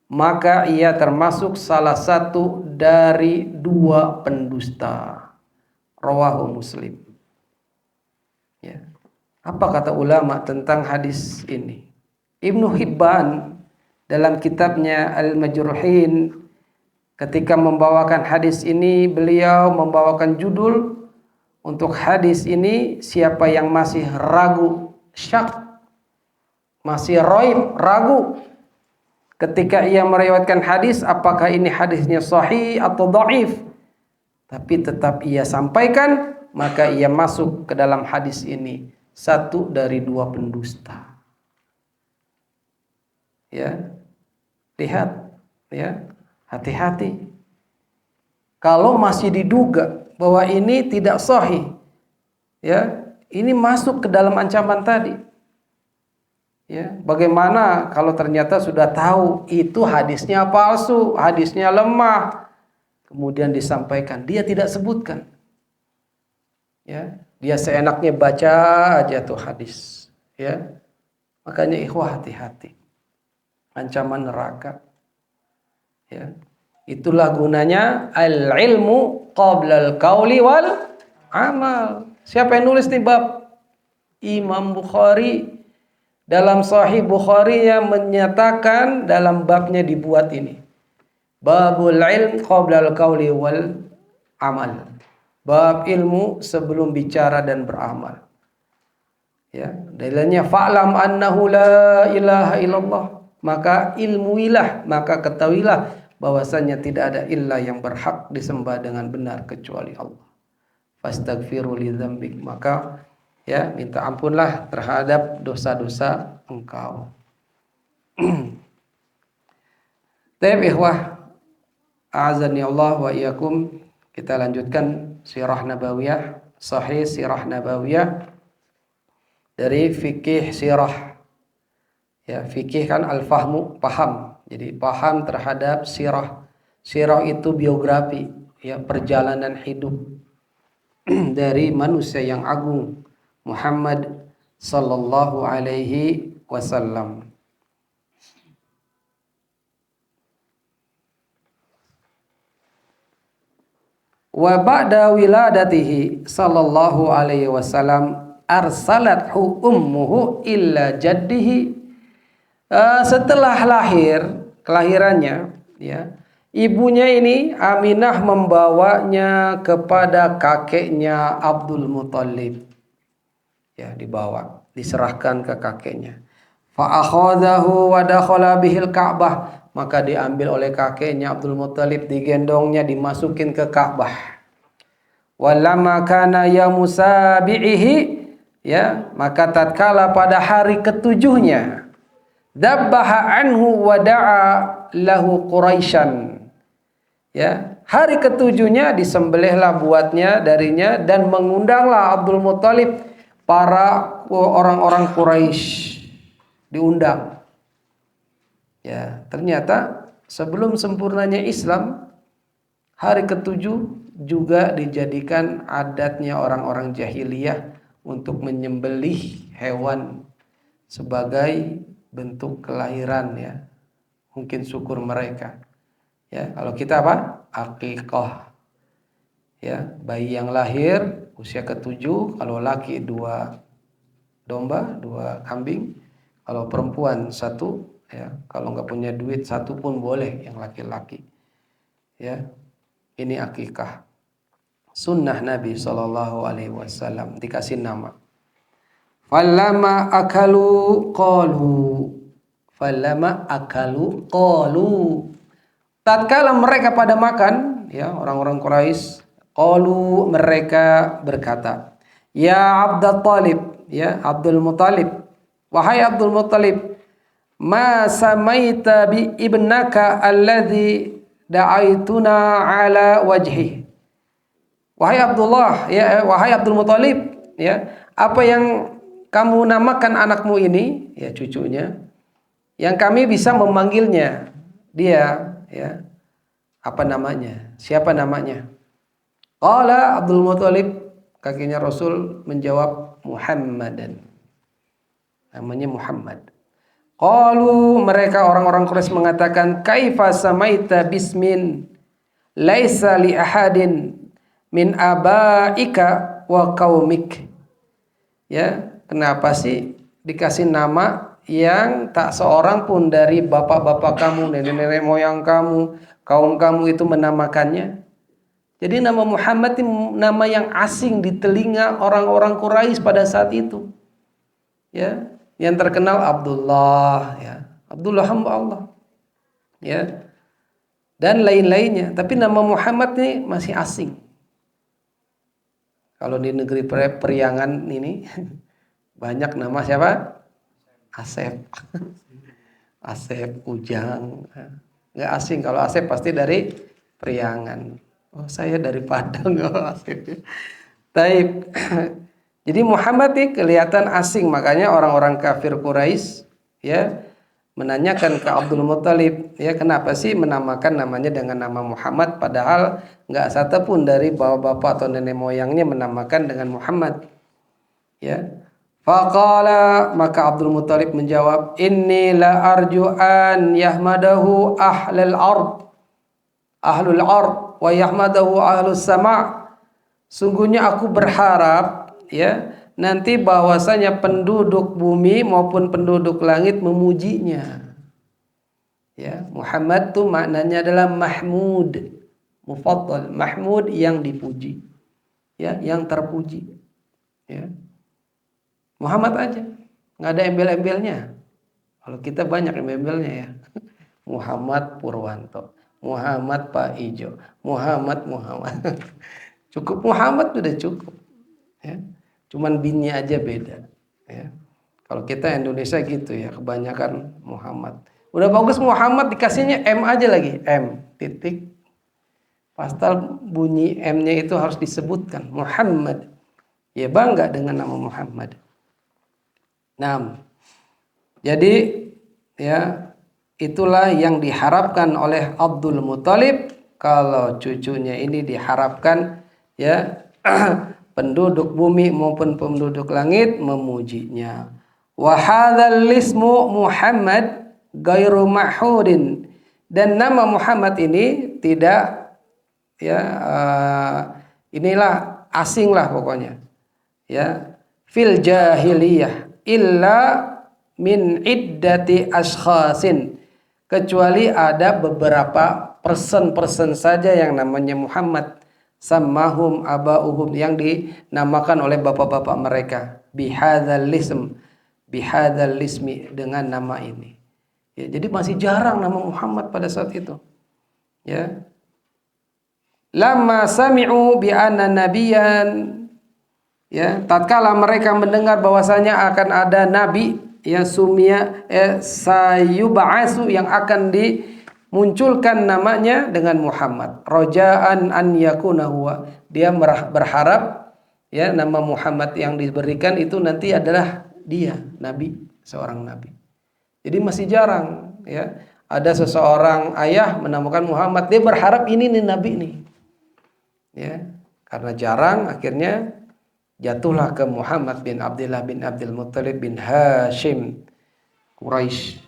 maka ia termasuk salah satu dari 2 pendusta. Rawahu Muslim. Ya. Apa kata ulama tentang hadis ini? Ibnu Hibban dalam kitabnya Al-Majruhin, ketika membawakan hadis ini, beliau membawakan judul untuk hadis ini, siapa yang masih ragu, syak, masih ragu ketika ia meriwayatkan hadis, apakah ini hadisnya sahih atau dhaif, tapi tetap ia sampaikan, maka ia masuk ke dalam hadis ini, satu dari 2 pendusta. Ya, lihat, ya, hati-hati. Kalau masih diduga bahwa ini tidak sahih, ya, ini masuk ke dalam ancaman tadi. Ya, bagaimana kalau ternyata sudah tahu itu hadisnya palsu, hadisnya lemah, kemudian disampaikan, dia tidak sebutkan. Ya, dia seenaknya baca aja tuh hadis, ya. Makanya ikhwah hati-hati. Ancaman neraka. Ya. Itulah gunanya al-ilmu qabla al-qauli wal amal. Siapa yang nulis nih bab? Imam Bukhari. Dalam Sahih Bukhari yang menyatakan dalam babnya dibuat ini. Babul ilm qabla al-qauli wal amal. Bab ilmu sebelum bicara dan beramal. Ya, dalilnya fa'lam annahu la ilaha illallah. Maka ilmuilah, maka ketahuilah bahwasanya tidak ada ilah yang berhak disembah dengan benar kecuali Allah. fastaghfiru lidzambik, maka ya minta ampunlah terhadap dosa-dosa engkau. Taib ikhwah, a'azani Allah wa iyyakum, kita lanjutkan sirah nabawiyah, sahih sirah nabawiyah dari fikih sirah. Ya, fikih kan al-fahmu, paham. Jadi paham terhadap sirah. Sirah itu biografi, ya, perjalanan hidup dari manusia yang agung Muhammad sallallahu alaihi wasallam. Wa ba'da wiladatihi sallallahu alaihi wasallam arsalathu ummuhu illa jaddihi. Setelah kelahirannya, ya, ibunya ini Aminah membawanya kepada kakeknya Abdul Muthalib. Ya, diserahkan ke kakeknya. Fa akhadhahu wa dakhala bihil Ka'bah, maka diambil oleh kakeknya Abdul Muthalib, digendongnya, dimasukin ke Ka'bah. Walamma kana yamusabihi, ya, maka tatkala pada hari ketujuhnya, dabbaha anhu wa da'a lahu Quraisyan. Ya, hari ketujuhnya disembelihlah buatnya darinya dan mengundanglah Abdul Muthalib para orang-orang Quraisy, diundang. Ya, ternyata sebelum sempurnanya Islam, hari ketujuh juga dijadikan adatnya orang-orang jahiliyah untuk menyembelih hewan sebagai bentuk kelahiran, ya. Mungkin syukur mereka. Ya, kalau kita apa? Akikah. Ya, bayi yang lahir usia ketujuh, kalau laki 2 domba, 2 kambing, kalau perempuan 1, ya. Kalau nggak punya duit 1 pun boleh yang laki-laki. Ya. Ini akikah. Sunnah Nabi sallallahu alaihi wasallam, dikasih nama. Falamma akalu qalu. Tatkala mereka pada makan, ya, orang-orang Quraisy, qalu, mereka berkata, ya Abdul Talib, ya Abdul Muthalib, wahai Abdul Muthalib, ma samaita bi ibnaka alladhi da'aituna ala wajhi. Wahai Abdullah, ya, wahai Abdul Muthalib, ya, apa yang kamu namakan anakmu ini, ya, cucunya, yang kami bisa memanggilnya, dia, ya, apa namanya? Siapa namanya? Qala Abdul Muthalib, kakeknya Rasul, menjawab Muhammadan. Namanya Muhammad. Qalu, mereka orang-orang Quraisy mengatakan, kaifa samaita bismin laisa li ahadin min abaika wa qaumik. Ya, kenapa sih dikasih nama yang tak seorang pun dari bapak-bapak kamu, nenek-nenek moyang kamu, kaum kamu itu menamakannya? Jadi nama Muhammad ini nama yang asing di telinga orang-orang Quraisy pada saat itu. Ya, yang terkenal Abdullah, ya, Abdullah hamba Allah, ya, dan lain-lainnya. Tapi nama Muhammad ini masih asing. Kalau di negeri Periangan ini banyak nama siapa? Asep, Asep, Ujang, nggak asing. Kalau Asep pasti dari Periangan. Oh, saya dari Padang. Oh, Asep. Taib. Jadi Muhammad ini kelihatan asing, makanya orang-orang kafir Quraisy, ya, menanyakan ke Abdul Muthalib, ya, kenapa sih menamakan namanya dengan nama Muhammad, padahal nggak satu pun dari bapak-bapak atau nenek moyangnya menamakan dengan Muhammad. Ya. Faqala, maka Abdul Muthalib menjawab, inni la arju an yahmadahu ahlul ard wa yahmadahu ahlus sama'. Sungguhnya aku berharap, ya, nanti bahwasanya penduduk bumi maupun penduduk langit memujinya. Ya, Muhammad tuh maknanya adalah mahmud, mufaddal, mahmud, yang dipuji, ya, yang terpuji. Ya. Muhammad aja, nggak ada embel-embelnya. Kalau kita banyak embel-embelnya, ya. Muhammad Purwanto, Muhammad Pak Ijo, Muhammad. Cukup Muhammad sudah cukup. Ya. Cuman binnya aja beda. Ya. Kalau kita Indonesia gitu ya, kebanyakan Muhammad. Udah bagus Muhammad, dikasihnya M aja lagi, M titik. Pasal bunyi M-nya itu harus disebutkan Muhammad. Ya bangga dengan nama Muhammad. Nah, jadi ya itulah yang diharapkan oleh Abdul Muthalib kalau cucunya ini diharapkan ya penduduk bumi maupun penduduk langit memujinya. Wa hadzal ismu Muhammad ghairu mahudin, dan nama Muhammad ini tidak ya inilah asing lah pokoknya ya fil jahiliyah illa min iddati ashkhasin, kecuali ada beberapa person saja yang namanya Muhammad, sammahum abauhum, yang dinamakan oleh bapak-bapak mereka bihadzal ismi, dengan nama ini ya. Jadi masih jarang nama Muhammad pada saat itu ya. Lamma sami'u bi anna nabiyan, ya, tatkala mereka mendengar bahwasanya akan ada nabi ya sayub'atsu, yang akan dimunculkan namanya dengan Muhammad, rojaan an yakuna huwa, dia berharap ya nama Muhammad yang diberikan itu nanti adalah dia nabi, seorang nabi. Jadi masih jarang ya ada seseorang ayah menamakan Muhammad, dia berharap ini nih nabi nih. Ya, karena jarang akhirnya jatuhlah ke Muhammad bin Abdullah bin Abdul Muthalib bin Hashim Quraisy.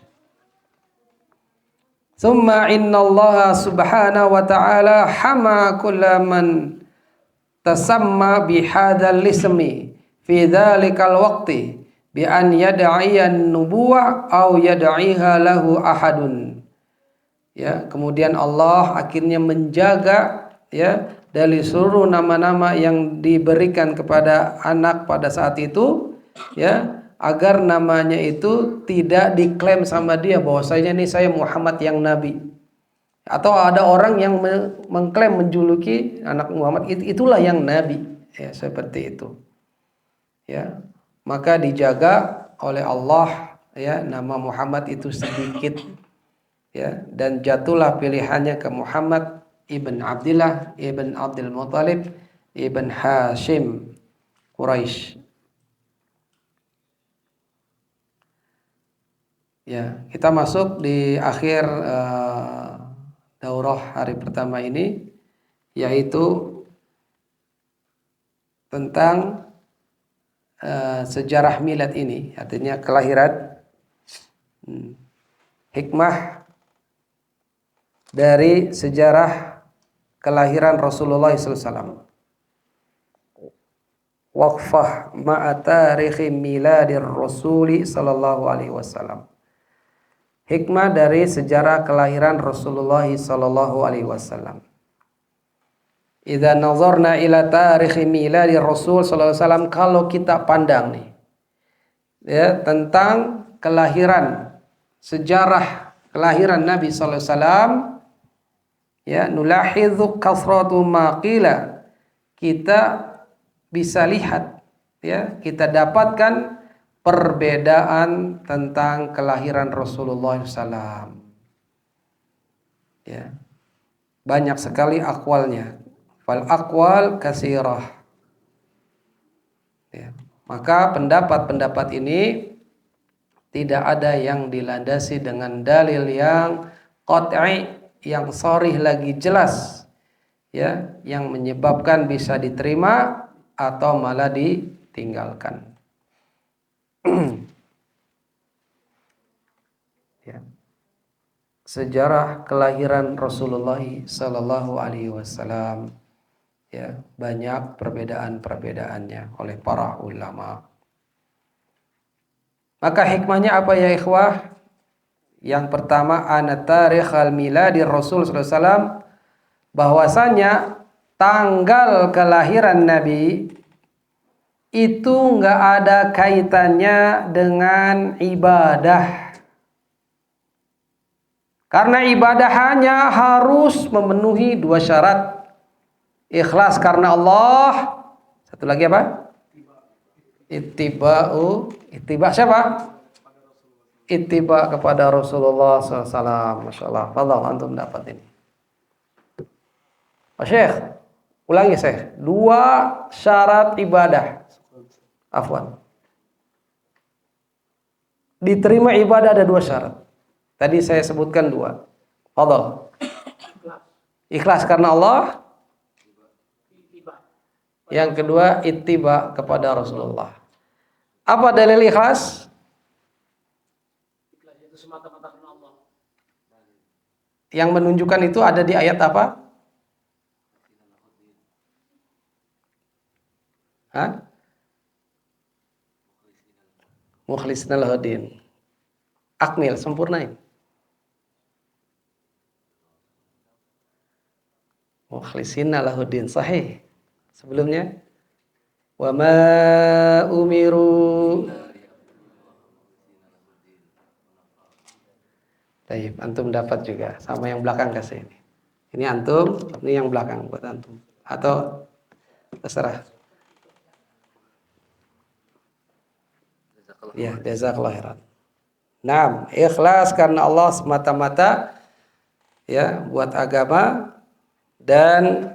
Summa innallaha subhanahu wa ta'ala hama kullaman tasamma bihadzal ismi fi dzalikal waqti bi an yad'iyan nubuwah aw yad'iha lahu ahadun. Ya, kemudian Allah akhirnya menjaga ya dari seluruh nama-nama yang diberikan kepada anak pada saat itu ya, agar namanya itu tidak diklaim sama dia bahwasanya ini saya Muhammad yang nabi, atau ada orang yang mengklaim menjuluki anak Muhammad itulah yang nabi ya, seperti itu ya. Maka dijaga oleh Allah ya nama Muhammad itu sedikit ya, dan jatuhlah pilihannya ke Muhammad ibn Abdullah ibn Abdul Muthalib ibn Hashim Quraisy. Ya, kita masuk di akhir daurah hari pertama ini, yaitu tentang sejarah milad ini, artinya kelahiran, hikmah dari sejarah kelahiran Rasulullah SAW. Waqfah ma'a tarikhi miladir Rasuli sallallahu alaihi wasallam. Hikmah dari sejarah kelahiran Rasulullah sallallahu alaihi wasallam. Idza nazarna ila tarikhi miladir Rasul sallallahu alaihi wasallam, kalau kita pandang nih ya tentang kelahiran, sejarah kelahiran Nabi sallallahu alaihi wasallam ya, nulahidzu kasratu ma qila, kita bisa lihat ya, kita dapatkan perbedaan tentang kelahiran Rasulullah SAW ya, banyak sekali akwalnya, fal akwal kasirah ya. Maka pendapat-pendapat ini tidak ada yang dilandasi dengan dalil yang qat'i, yang sharih lagi jelas ya, yang menyebabkan bisa diterima atau malah ditinggalkan. Ya. Sejarah kelahiran Rasulullah sallallahu alaihi wasallam ya, banyak perbedaan-perbedaannya oleh para ulama. Maka hikmahnya apa ya ikhwah? Yang pertama, ana tarikhal miladi Rasul sallallahu alaihi wasallam, bahwasanya tanggal kelahiran Nabi itu enggak ada kaitannya dengan ibadah. Karena ibadah hanya harus memenuhi dua syarat. Ikhlas karena Allah. Satu lagi apa? Ittiba siapa? Ittiba kepada Rasulullah SAW. Masya Allah. Fadal, antum dapat ini. Pak Syekh, ulangi Syekh. 2 syarat ibadah. Afwan. Diterima ibadah ada 2 syarat. Tadi saya sebutkan 2. Fadal. Ikhlas karena Allah. Yang kedua, ittiba kepada Rasulullah. Apa dalil ikhlas? Ikhlas itu semata-mata karena Allah. Yang menunjukkan itu ada di ayat apa? Hah? Mukhlisina lahuddin. Akmil, sempurnain. Mukhlisina lahuddin, sahih. Sebelumnya wa ma umiru. Baik, antum dapat juga sama yang belakang kasih ini. Ini antum, ini yang belakang buat antum. Atau terserah. Ya, jazakallahu khairan. Naam, ikhlas karena Allah semata-mata ya buat agama dan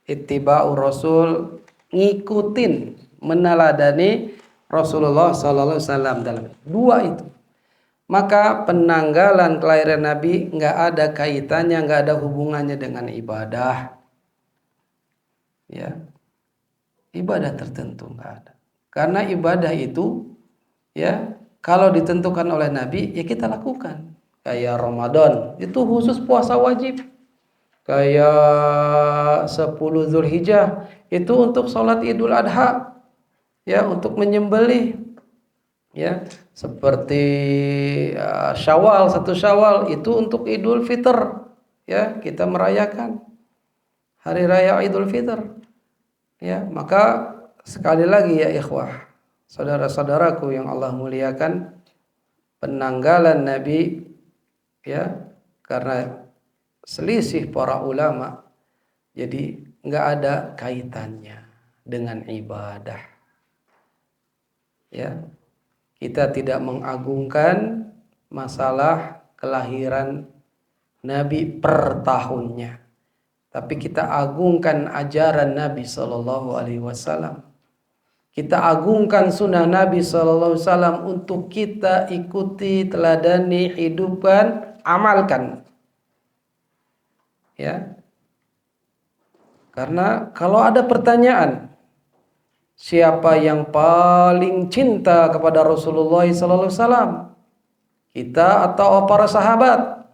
ittiba'ur rasul, ngikutin, meneladani Rasulullah sallallahu alaihi wasallam dalam 2 itu. Maka penanggalan kelahiran Nabi enggak ada kaitannya, enggak ada hubungannya dengan ibadah. Ya. Ibadah tertentu enggak ada. Karena ibadah itu ya, kalau ditentukan oleh Nabi ya kita lakukan. Kayak Ramadan, itu khusus puasa wajib. Kayak 10 Zulhijjah itu untuk sholat Idul Adha, ya, untuk menyembelih, ya, seperti Syawal, 1 Syawal itu untuk Idul Fitr, ya, kita merayakan hari raya Idul Fitr, ya. Maka sekali lagi ya ikhwah, saudara-saudaraku yang Allah muliakan, penanggalan Nabi ya karena selisih para ulama, jadi nggak ada kaitannya dengan ibadah. Ya, kita tidak mengagungkan masalah kelahiran Nabi per tahunnya, tapi kita agungkan ajaran Nabi Sallallahu Alaihi Wasallam. Kita agungkan sunnah Nabi Sallallahu Alaihi Wasallam untuk kita ikuti, teladani, hidupkan, amalkan. Ya, karena kalau ada pertanyaan siapa yang paling cinta kepada Rasulullah SAW, kita atau para sahabat?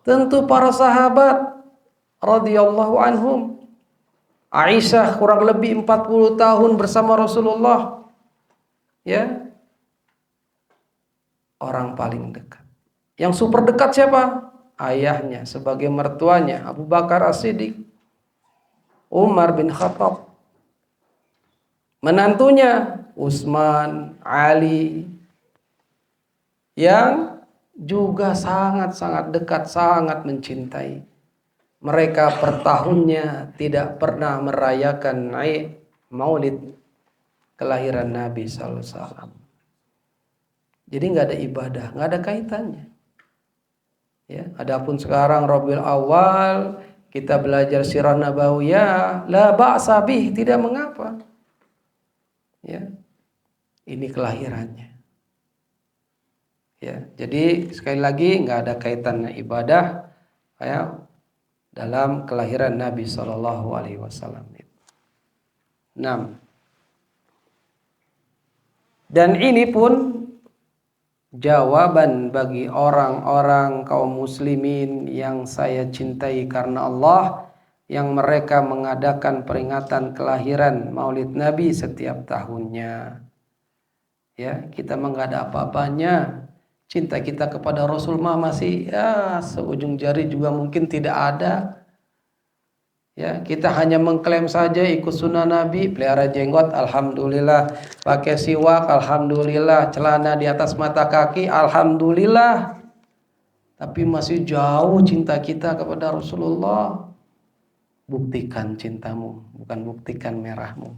Tentu para sahabat radhiyallahu anhum. Aisyah kurang lebih 40 tahun bersama Rasulullah, ya, orang paling dekat. Yang super dekat siapa? Ayahnya sebagai mertuanya, Abu Bakar As-Siddiq, Umar bin Khattab, menantunya Utsman, Ali, yang juga sangat-sangat dekat, sangat mencintai. Mereka per tahunnya tidak pernah merayakan maulid kelahiran Nabi sallallahu alaihi wasallam. Jadi nggak ada ibadah, nggak ada kaitannya. Ya, adapun sekarang Rabiul Awal kita belajar sirah nabawiyah, la ba'sa bih, tidak mengapa. Ya. Ini kelahirannya. Ya, jadi sekali lagi nggak ada kaitannya ibadah ya dalam kelahiran Nabi Shallallahu Alaihi Wasallam. 6. Dan ini pun jawaban bagi orang-orang kaum muslimin yang saya cintai karena Allah, yang mereka mengadakan peringatan kelahiran Maulid Nabi setiap tahunnya. Ya, kita enggak ada apa-apanya. Cinta kita kepada Rasul masih ya seujung jari juga mungkin tidak ada. Ya, kita hanya mengklaim saja ikut sunnah Nabi, pelihara jenggot, alhamdulillah, pakai siwak, alhamdulillah, celana di atas mata kaki, alhamdulillah. Tapi masih jauh cinta kita kepada Rasulullah. buktikan cintamu, bukan buktikan merahmu.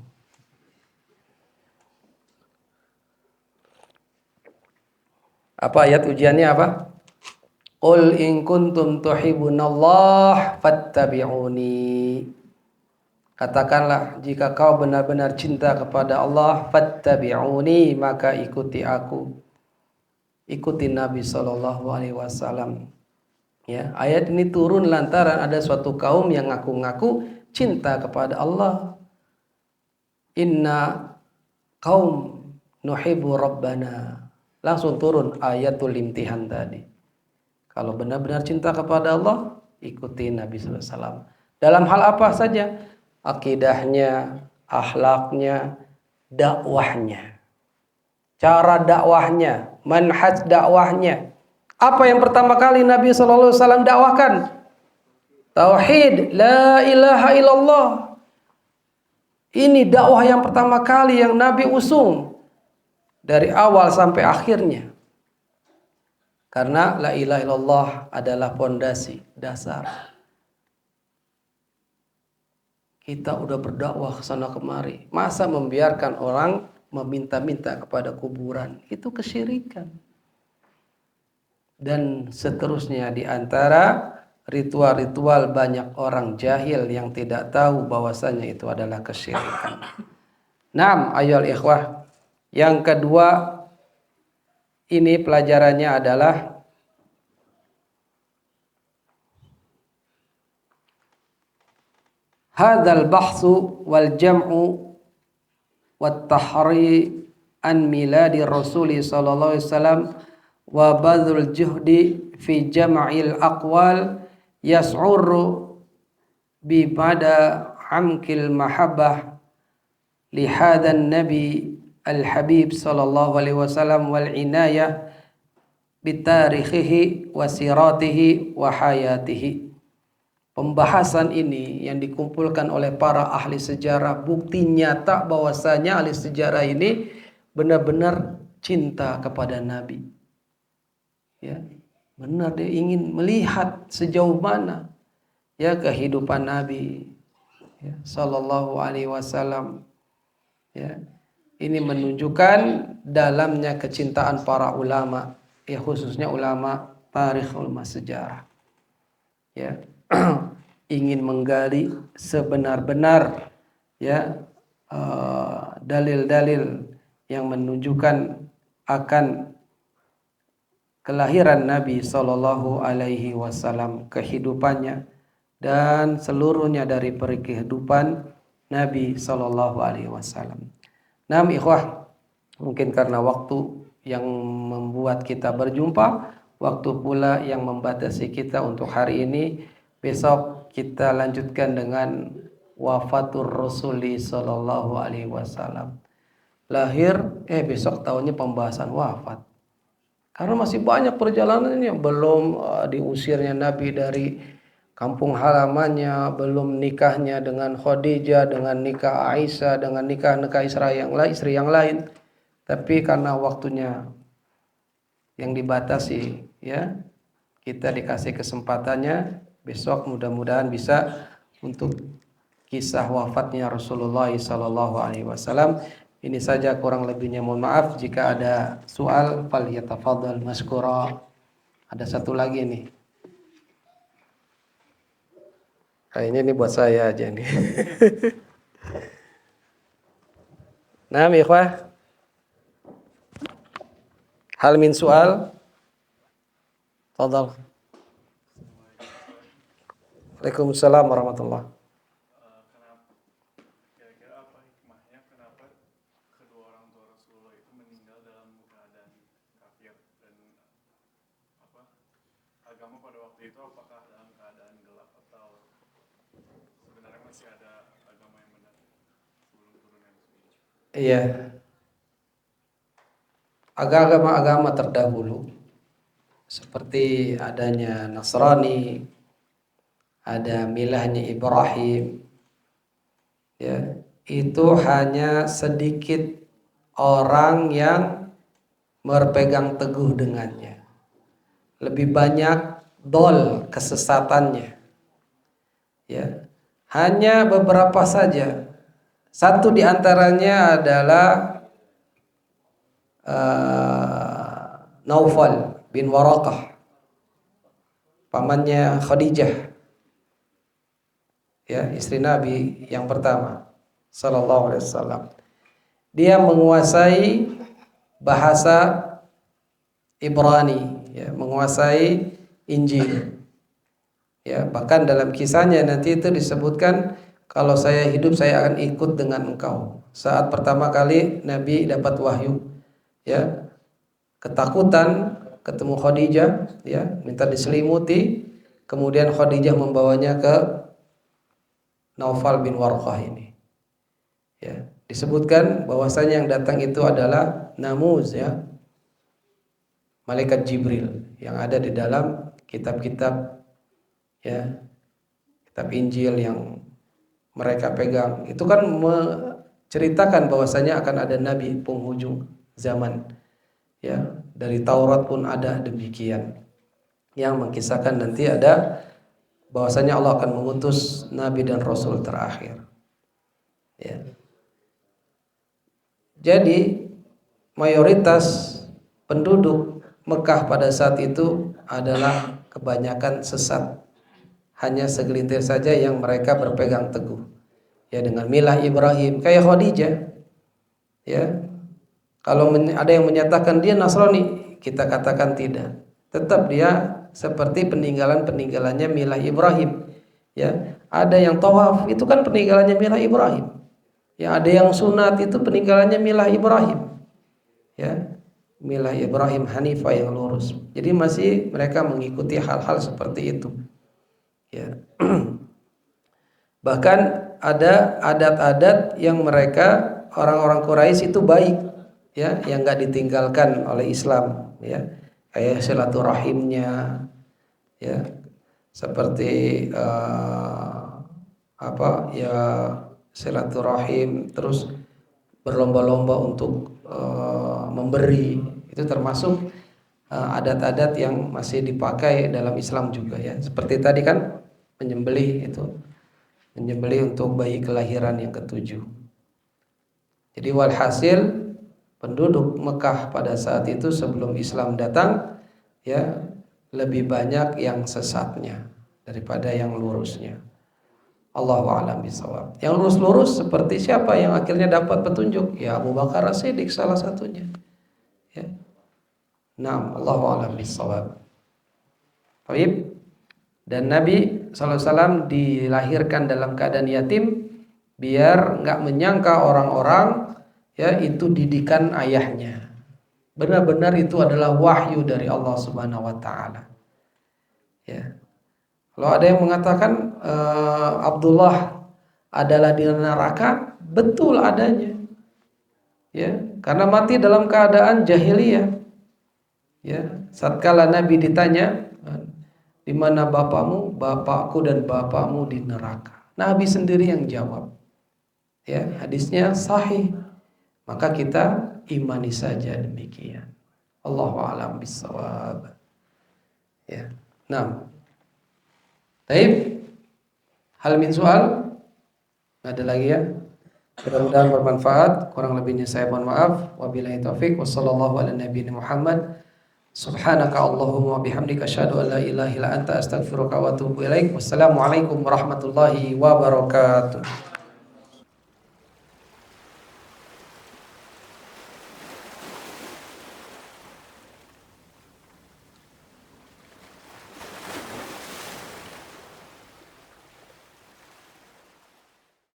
Apa ayat ujiannya apa? Qul in kuntum tuhibbunallah fattabi'uni. Katakanlah, jika kau benar-benar cinta kepada Allah, fattabi'uni, maka ikuti aku. Ikuti Nabi sallallahu alaihi wasallam. Ya, ayat ini turun lantaran ada suatu kaum yang ngaku-ngaku cinta kepada Allah. Inna qaum nuhibbu rabbana. Langsung turun ayatul imtihan tadi. Kalau benar-benar cinta kepada Allah, ikuti Nabi sallallahu alaihi wasallam. Dalam hal apa saja? Akidahnya, akhlaknya, dakwahnya. Cara dakwahnya, manhaj dakwahnya. Apa yang pertama kali Nabi SAW dakwahkan? Tauhid, la ilaha illallah. Ini dakwah yang pertama kali yang Nabi usung dari awal sampai akhirnya. Karena la ilaha illallah adalah fondasi, dasar. Kita udah berdakwah sana kemari, masa membiarkan orang meminta-minta kepada kuburan? Itu kesyirikan. Dan seterusnya di antara ritual-ritual banyak orang jahil yang tidak tahu bahwasanya itu adalah kesyirikan. Naam ayyuhal ikhwah. Yang kedua, ini pelajarannya adalah hadzal bahsu wal jam'u wat tahri an miladi Rasul sallallahu alaihi wasallam wa badhul juhdi fi jam'il aqwal yas'uru bi pada amkil mahabbah li hadan nabi al habib sallallahu alaihi wasallam wal inayah bi tarikhihi wa siratihi wa hayatihi. Pembahasan ini yang dikumpulkan oleh para ahli sejarah, bukti nyata bahwasanya ahli sejarah ini benar-benar cinta kepada Nabi. Ya, benar dia ingin melihat sejauh mana ya kehidupan Nabi ya, sallallahu alaihi wasallam. Ya, ini menunjukkan dalamnya kecintaan para ulama, ya khususnya ulama tarikh, ulama sejarah. Ya, ingin menggali sebenar-benar ya dalil-dalil yang menunjukkan akan kelahiran Nabi sallallahu alaihi wasallam, kehidupannya dan seluruhnya dari kehidupan Nabi sallallahu alaihi wasallam. Naam ikhwah, mungkin karena waktu yang membuat kita berjumpa, waktu pula yang membatasi kita untuk hari ini. Besok kita lanjutkan dengan wafatur Rasuli sallallahu alaihi wasallam. Lahir besok tahunnya pembahasan wafat. Karena masih banyak perjalanannya, belum diusirnya Nabi dari kampung halamannya, belum nikahnya dengan Khadijah, dengan nikah Aisyah, dengan nikah istri yang lain. Tapi karena waktunya yang dibatasi, ya kita dikasih kesempatannya besok mudah-mudahan bisa untuk kisah wafatnya Rasulullah sallallahu alaihi wasallam. Ini saja, kurang lebihnya mohon maaf. Jika ada soal fal yatafadhal maskura. Ada satu lagi nih. Kayaknya ini buat saya aja nih. Nah, ikhwah. Hal min soal? Tafadhal. Waalaikumsalam warahmatullahi. Agama pada waktu itu apakah dalam keadaan gelap atau sebenarnya masih ada agama yang benar sebelum turunnya Rasulullah? Iya. Agama-agama terdahulu seperti adanya Nasrani, ada milahnya Ibrahim, ya, itu hanya sedikit orang yang berpegang teguh dengannya. Lebih banyak dol kesesatannya. Ya. Hanya beberapa saja. Satu di antaranya adalah Naufal bin Waraqah, pamannya Khadijah, ya, istri Nabi yang pertama sallallahu alaihi wasallam. Dia menguasai bahasa Ibrani, ya, menguasai Injil. Ya, bahkan dalam kisahnya nanti itu disebutkan, kalau saya hidup saya akan ikut dengan engkau. Saat pertama kali Nabi dapat wahyu, ya, ketakutan ketemu Khadijah, ya, minta diselimuti, kemudian Khadijah membawanya ke Naufal bin Warqah ini. Ya, disebutkan bahwasanya yang datang itu adalah Namuz, ya, malaikat Jibril yang ada di dalam kitab-kitab, ya, kitab Injil yang mereka pegang. Itu kan menceritakan bahwasanya akan ada nabi penghujung zaman, ya, dari Taurat pun ada demikian, yang mengkisahkan nanti ada bahwasanya Allah akan mengutus nabi dan rasul terakhir, ya. Jadi mayoritas penduduk Mekah pada saat itu adalah kebanyakan sesat. Hanya segelintir saja yang mereka berpegang teguh, ya, dengan milah Ibrahim, kayak Khadijah, ya. Kalau ada yang menyatakan dia Nasrani, kita katakan tidak. Tetap dia seperti peninggalannya milah Ibrahim, ya. Ada yang tawaf, itu kan peninggalannya milah Ibrahim. Ya, ada yang sunat, itu peninggalannya milah Ibrahim, ya. Milah Ibrahim Hanifah yang lurus. Jadi masih mereka mengikuti hal-hal seperti itu. Ya. Bahkan ada adat-adat yang mereka orang-orang Quraisy itu baik, ya, yang nggak ditinggalkan oleh Islam, ya, kayak silaturahimnya, ya, seperti ya, silaturahim, terus berlomba-lomba untuk memberi, itu termasuk adat-adat yang masih dipakai dalam Islam juga, ya. Seperti tadi kan menyembelih untuk bayi kelahiran yang ketujuh. Jadi walhasil penduduk Mekah pada saat itu sebelum Islam datang, ya, lebih banyak yang sesatnya daripada yang lurusnya. Allahu a'lam bishawab. Yang lurus-lurus seperti siapa yang akhirnya dapat petunjuk? Ya, Abu Bakar As-Siddiq salah satunya, ya. Naam, Allahu a'lam bishawab. Baik. Dan Nabi SAW dilahirkan dalam keadaan yatim biar nggak menyangka orang-orang, ya, itu didikan ayahnya. Benar-benar itu adalah wahyu dari Allah Subhanahu wa taala. Ya. Kalau ada yang mengatakan Abdullah adalah di neraka, betul adanya. Ya, karena mati dalam keadaan jahiliyah. Ya, tatkala Nabi ditanya, di mana bapakmu? Bapakku dan bapakmu di neraka. Nabi sendiri yang jawab. Ya, hadisnya sahih. Maka kita imani saja demikian. Allahu a'lam bishawab. Ya. Nah. Baik. Hal min soal? Ada lagi, ya? Mudah-mudahan bermanfaat. Kurang lebihnya saya mohon maaf. Wabillahi taufik. Wassallallahu ala nabiyina Muhammad. Subhanaka Allahumma bihamdika asyhadu an la ilaha illa anta astaghfiruka wa atubu ilaik. Wassalamualaikum warahmatullahi wabarakatuh.